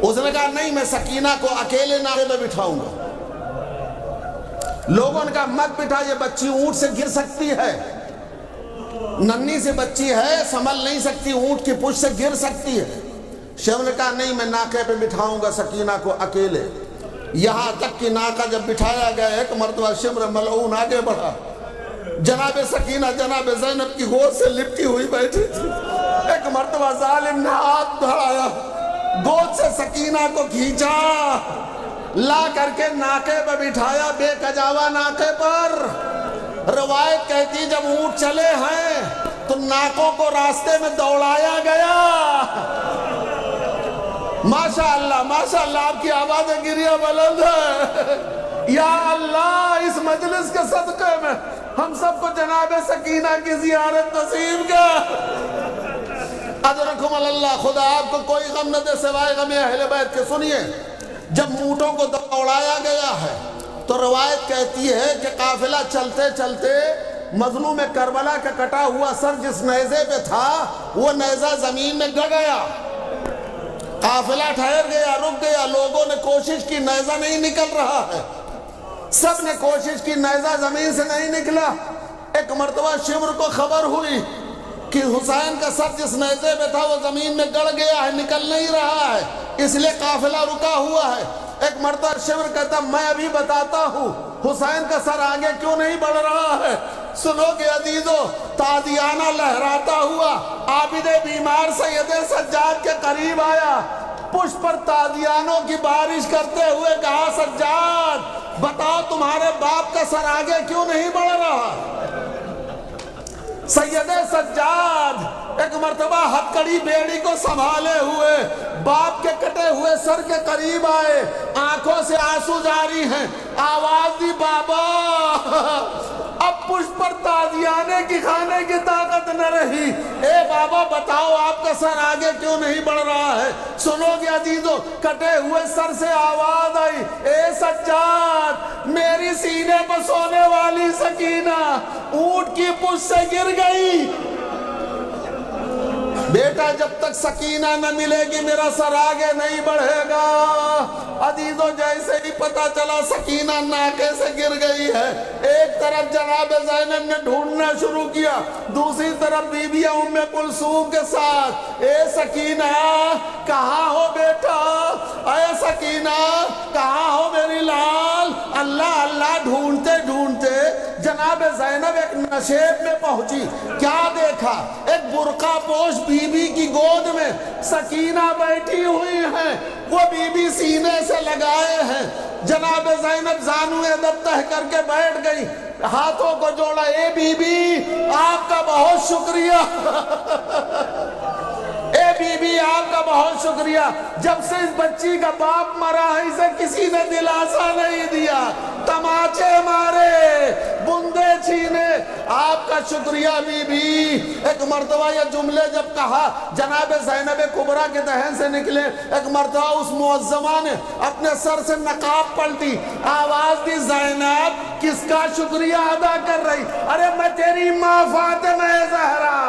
اس نے کہا نہیں، میں سکینہ کو اکیلے ناکے میں بٹھاؤں گا. لوگوں نے کہا مت بٹھا، یہ بچی اونٹ سے گر سکتی ہے، ننھی سے بچی ہے، سنبھل نہیں سکتی، اونٹ کی پشت سے گر سکتی ہے. شمر نے کہا نہیں، میں ناکے پہ بٹھاؤں گا سکینہ کو اکیلے. یہاں تک کہ ناکہ جب بٹھایا گیا، ایک مرتبہ شمر ملعون آگے بڑھا. جناب سکینہ جناب زینب کی گود سے لپٹی ہوئی بیٹھی تھی. ایک مرتبہ ظالم نے ہاتھ بڑھایا، گود سے سکینہ کو کھینچا، لا کر کے ناکے پہ بٹھایا، بے کجاوا ناکے پر. روایت کہتی جب اونٹ چلے ہیں تو ناکوں کو راستے میں دوڑایا گیا. ماشاءاللہ ماشاءاللہ، آپ کی آوازیں گریہ بلند ہے. یا اللہ، اس مجلس کے صدقے میں ہم سب کو جناب سکینہ کی زیارت نصیب کا. اجرکم اللہ. خدا آپ کو کوئی غم نہ دے سوائے غم اہل بیت کے. سنیے، جب اونٹوں کو دوڑایا گیا ہے تو روایت کہتی ہے کہ قافلہ چلتے چلتے مظلوم کربلا کا کٹا ہوا سر جس نیزے پہ تھا وہ نیزہ زمین میں گر گیا. قافلہ ٹھہر گیا، رک گیا. لوگوں نے کوشش کی، نیزہ نہیں نکل رہا ہے. سب نے کوشش کی، نیزہ زمین سے نہیں نکلا. ایک مرتبہ شمر کو خبر ہوئی کہ حسین کا سر جس نیزے پہ تھا وہ زمین میں گڑ گیا ہے، نکل نہیں رہا ہے، اس لیے قافلہ رکا ہوا ہے. ایک مرتبہ شمر کہتا میں ابھی بتاتا ہوں حسین کا سر آگے کیوں نہیں بڑھ رہا ہے. سنو کہ عزیزو، تازیانہ لہراتا ہوا عابد بیمار سید سجاد کے قریب آیا، پشت پر تازیانوں کی بارش کرتے ہوئے کہا سجاد بتاؤ تمہارے باپ کا سر آگے کیوں نہیں بڑھ رہا. سید سجاد ایک مرتبہ ہتکڑی بیڑی کو سنبھالے ہوئے باپ کے کٹے ہوئے سر کے قریب آئے، آنکھوں سے آنسو جاری ہیں. آواز دی بابا. اب پشت پر تازیانے کی کھانے کی طاقت نہ رہی. اے بابا بتاؤ آپ کا سر آگے کیوں نہیں بڑھ رہا ہے. سنو گے عزیزو، کٹے ہوئے سر سے آواز آئی، اے سجاد میری سینے پر سونے والی سکینہ اونٹ کی پشت سے گر گئی. بیٹا جب تک سکینہ نہ ملے گی میرا سر آگے نہیں بڑھے گا. عزیزو جیسے ہی پتا چلا سکینہ ناکے سے گر گئی ہے، ایک طرف جناب زینب نے ڈھونڈنا شروع کیا، دوسری طرف بیوی ام کلثوم کے ساتھ. اے سکینہ کہاں ہو بیٹا، اے سکینہ کہاں ہو میری لاش. سال اللہ اللہ ڈھونڈتے ڈھونڈتے جناب زینب ایک نشیب میں پہنچی. کیا دیکھا؟ ایک برقع پوش بی بی کی گود میں سکینہ بیٹھی ہوئی ہیں، وہ بی بی سینے سے لگائے ہیں. جناب زینب زانوئے ادب تہ کر کے بیٹھ گئی، ہاتھوں کو جوڑا. اے بی بی آپ کا بہت شکریہ، اے بی بی آپ کا بہت شکریہ. جب سے اس بچی کا باپ مرا ہے اسے کسی نے دلاسا نہیں دیا، تماچے مارے، بندے چھینے. آپ کا شکریہ بی بی. ایک مرتبہ یہ جملے جب کہا جناب زینب کبریٰ کے دہن سے نکلے. ایک مرتبہ اس معظمہ نے اپنے سر سے نقاب پلٹی، آواز دی زینب کس کا شکریہ ادا کر رہی؟ ارے میں تیری ماں فاطمہ زہرا.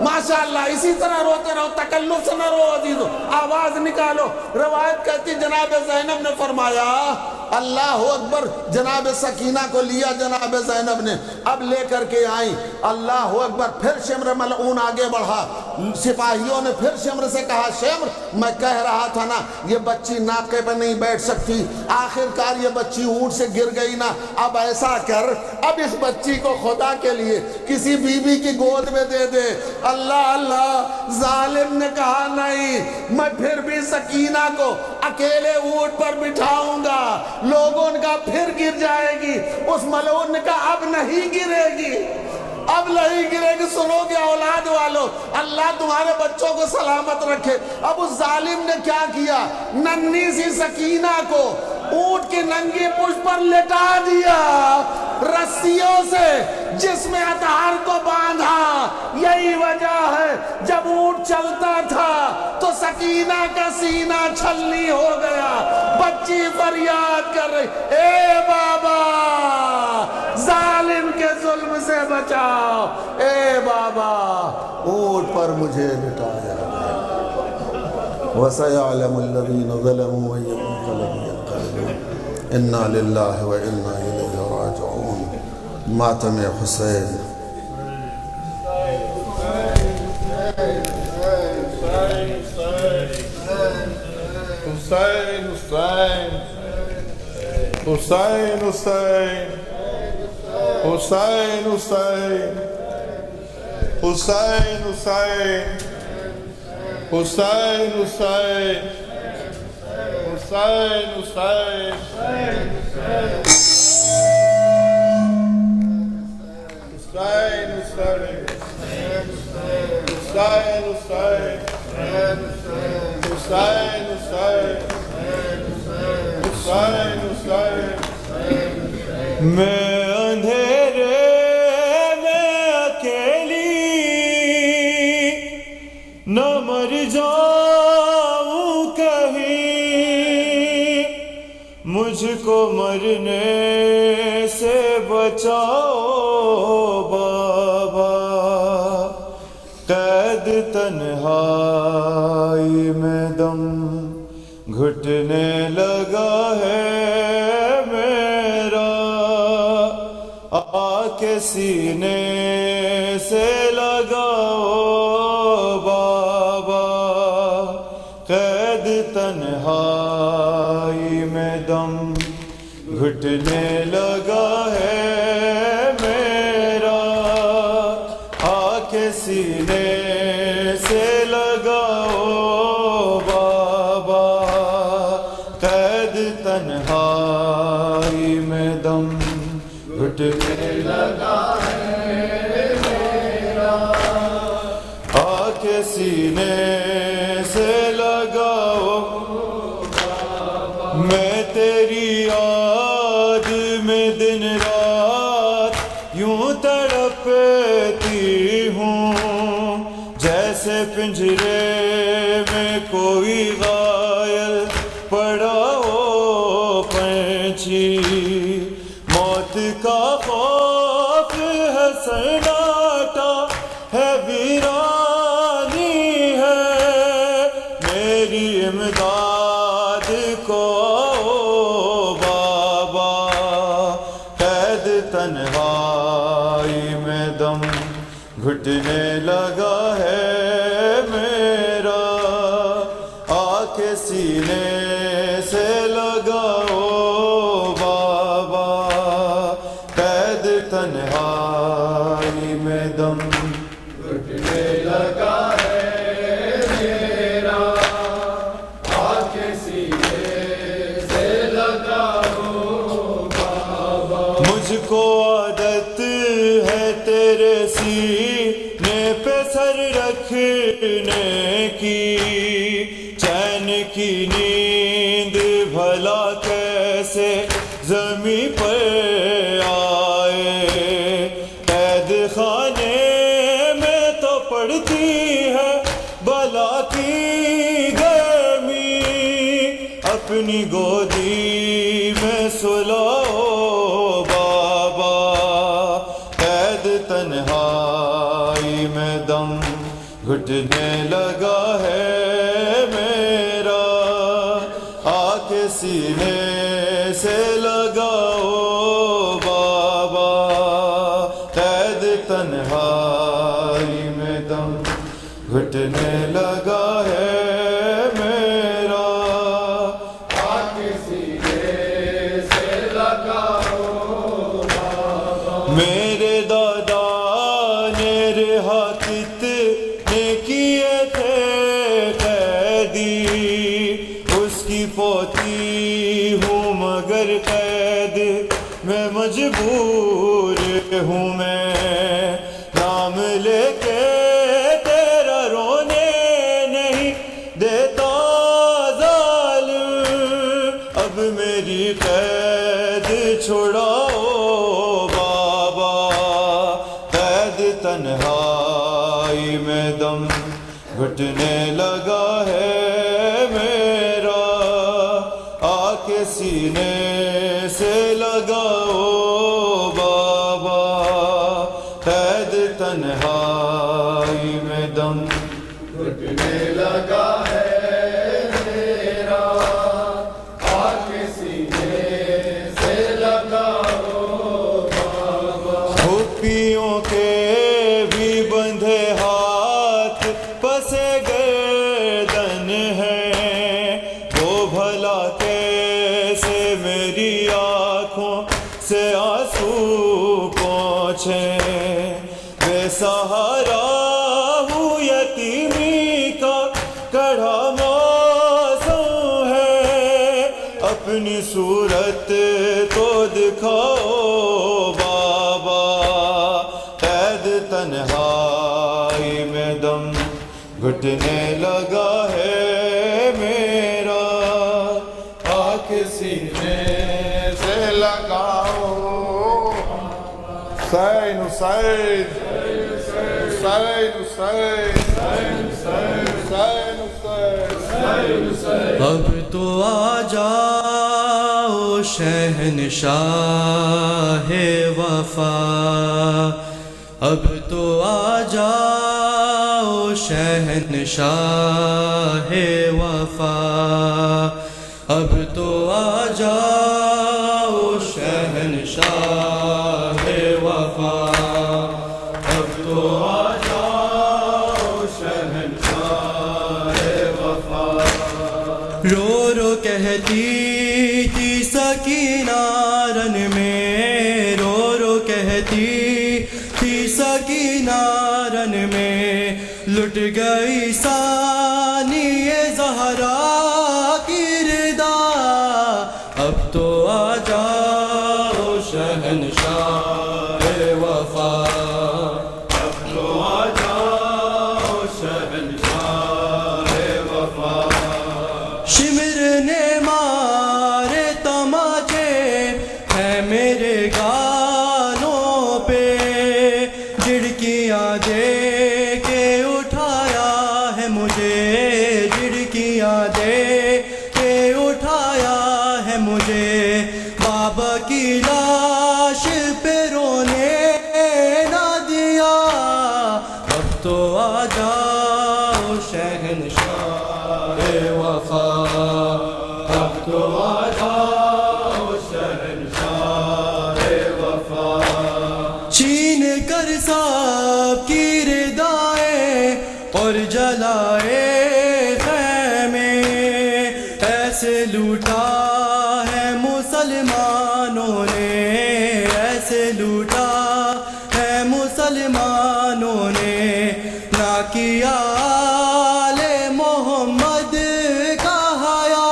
ماشاءاللہ اسی طرح روتے رہو، تکلف سے نہ رو عزیزو، آواز نکالو. روایت کہتی جناب زینب نے فرمایا اللہ اکبر. جناب سکینہ کو لیا جناب زینب نے، اب لے کر کے آئی. اللہ اکبر. پھر شمر ملعون آگے بڑھا. سپاہیوں نے پھر شمر سے کہا شمر میں کہہ رہا تھا نا یہ بچی ناقے پہ نہیں بیٹھ سکتی، آخر کار یہ بچی اونٹ سے گر گئی نا. اب ایسا کر اب اس بچی کو خدا کے لیے کسی بی بی کی گود میں دے دے. اللہ اللہ. ظالم نے کہا نہیں، میں پھر بھی سکینہ کو اکیلے اونٹ پر بٹھاؤں گا. لوگوں نے کہا پھر گر جائے گی. اس ملعون نے کہا اب نہیں گرے گی، اب نہیں گرے گی. سنو گے اولاد والو، اللہ تمہارے بچوں کو سلامت رکھے. اب اس ظالم نے کیا کیا؟ ننھی سی سکینہ کو اونٹ کی ننگی پشت پر لٹا دیا رسیوں سے، جس میں اطہار کو باندھا. یہی وجہ ہے جب اونٹ چلتا تھا تو سکینہ کا سینہ چھلنی ہو گیا. بچی فریاد کر رہی اے بابا ظالم کے ظلم سے بچاؤ، اے بابا. اونٹ پر مجھے لٹایا گیا. وَسَيَعْلَمُ الَّذِينَ ظَلَمُوا وَأَيُّ مُنقَلَبٍ يَنقَلِبُونَ إِنَّا لِلَّهِ وَإِنَّا إِلَيْهِ رَاجِعُونَ. ماتم حسین. حسین حسین حسین حسین حسین حسین حسین حسین حسین حسین میں اندھیرے میں اکیلی نہ مر جاؤں کہیں، مجھ کو مرنے سے بچاؤ بابا. قید تنہائی میں دم گھٹنے لگا ہے میرا، آ کے سینے سے لگاؤ بابا. قید تنہائی میں دم گھٹنے لگا ہے میرا، آ کے سینے سے لگاؤ بابا. قید تنہائی میں دم گھٹنے لگا ہے میرا، آ کے سینے سے لگاؤ. میں تیری یاد میں دن رات یوں تڑپتی ہوں، جیسے پنجرے میں کوئی غائل پڑا ہو پنچھی. موت کا خوف ہے، سناٹا ہے، ویرانی ہے، میری امداد کو بابا. قید تنہائی میں دم گھٹنے لگا ہے میرا، آ کے سینے سے لگا سر رکھنے کی چین کی نیند بھلا کیسے زمیں پر آئے قید خانے میں تو پڑتی ہے بلا کی گرمی اپنی گودی میں سلاؤ بابا قید تنہائی میں دم گھٹنے لگا ہے میرا آ کے سینے سے لگاؤ بابا قید تنہائی میں دم گھٹنے لگا ہے میرا آ کے سینے سے لگاؤ بابا میرے دادا نے رہا کتنے کیے تھے قیدی اس کی پوتی ہوں مگر قید میں مجبور ہوں میں نام لے کے تیرا رونے نہیں دیتا ظالم اب میری قید چھڑاؤ بابا قید تنہائی میں دم گھٹنے لگا ہے میرا آ کے سینے سے لگاؤ بابا قید تنہائی میں دم گھٹنے لگا ہے میرا آ کے سینے سے لگاؤ بابا پھوپھیوں کے بھی بندھے ہاتھ پسے گردن ہیں وہ بھلا کیسے میری آنکھوں سے آنسو پہنچیں بے سہارا ہوں یتیمی کا کڑھا موسم ہے اپنی صورت تو دکھاؤ بابا قید تنہائی میں دم گھٹنے لگا ہے میرا آ کے سینے سے لگاؤ حسین حسین حسین حسین حسین اب تو آ جاؤ شہنشاہ وفا اب تو آ جاؤ شہنشاہ وفا اب تو آ جاؤ شہنشاہ وفا اب تو آ جاؤ شہنشاہ وفا رو رو کہتی تھی سکینہ رن میں رو رو کہتی تھی سکینہ رن میں لٹ گئی ثانی زہرا کی ردا اب تو آ جاؤ شہنشاہ وفا اب تو آ جاؤ شہنشاہ وفا شمر نے مارے تماچے ہیں میرے گالوں پہ جھڑکیاں دے کے اٹھایا ہے مجھے جھڑکیاں دے کے اٹھایا ہے مجھے بابا کی لاش پہ رونے نہ دیا اب تو آ جاؤ شہنشاہ وفا اب تو آ جاؤ شہنشاہ وفا چھین کر سب کی ردائیں اور جلائے خیمے ایسے لوٹا ہے مسلمانوں نے ایسے لوٹا ہے مسلمانوں نے نہ کیا آل محمد کا حیا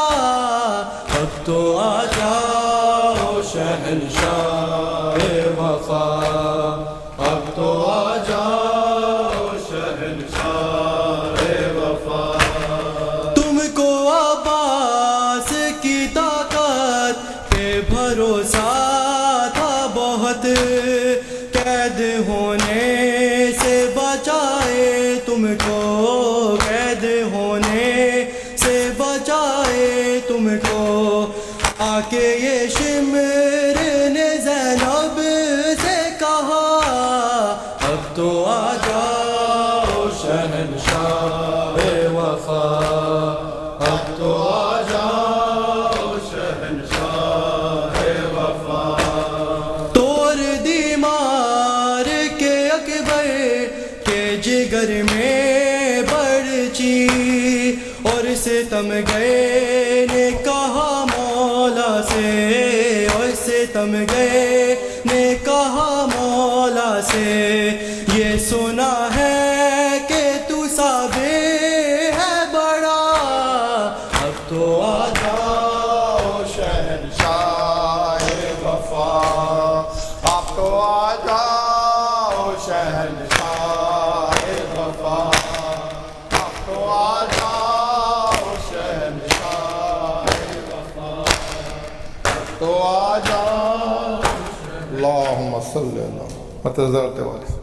اب تو آ جاؤ شہنشاہ وفا اب تو آ جاؤ شہنشاہ تم کو قید ہونے سے بچائے تم کو آ کے یہ شمر نے زینب سے کہا اب تو آ جاؤ شہنشاہ وفا اب تو آ جاؤ شہنشاہ وفا توڑ دی مار کے اکبر کے جگر میں برچی اور ستم گئے نے کہا مولا سے اور ستم گئے نے کہا مولا سے یہ سنا ہے کہ تو سابے ہے بڑا اب تو آ جاؤ شہنشاہ وفا اب تو آ جاؤ شہنشاہ وفا اب تو آ جاؤ شہنشاہ وفا اب تو آ جاؤ اللہم صلی اللہ وسلم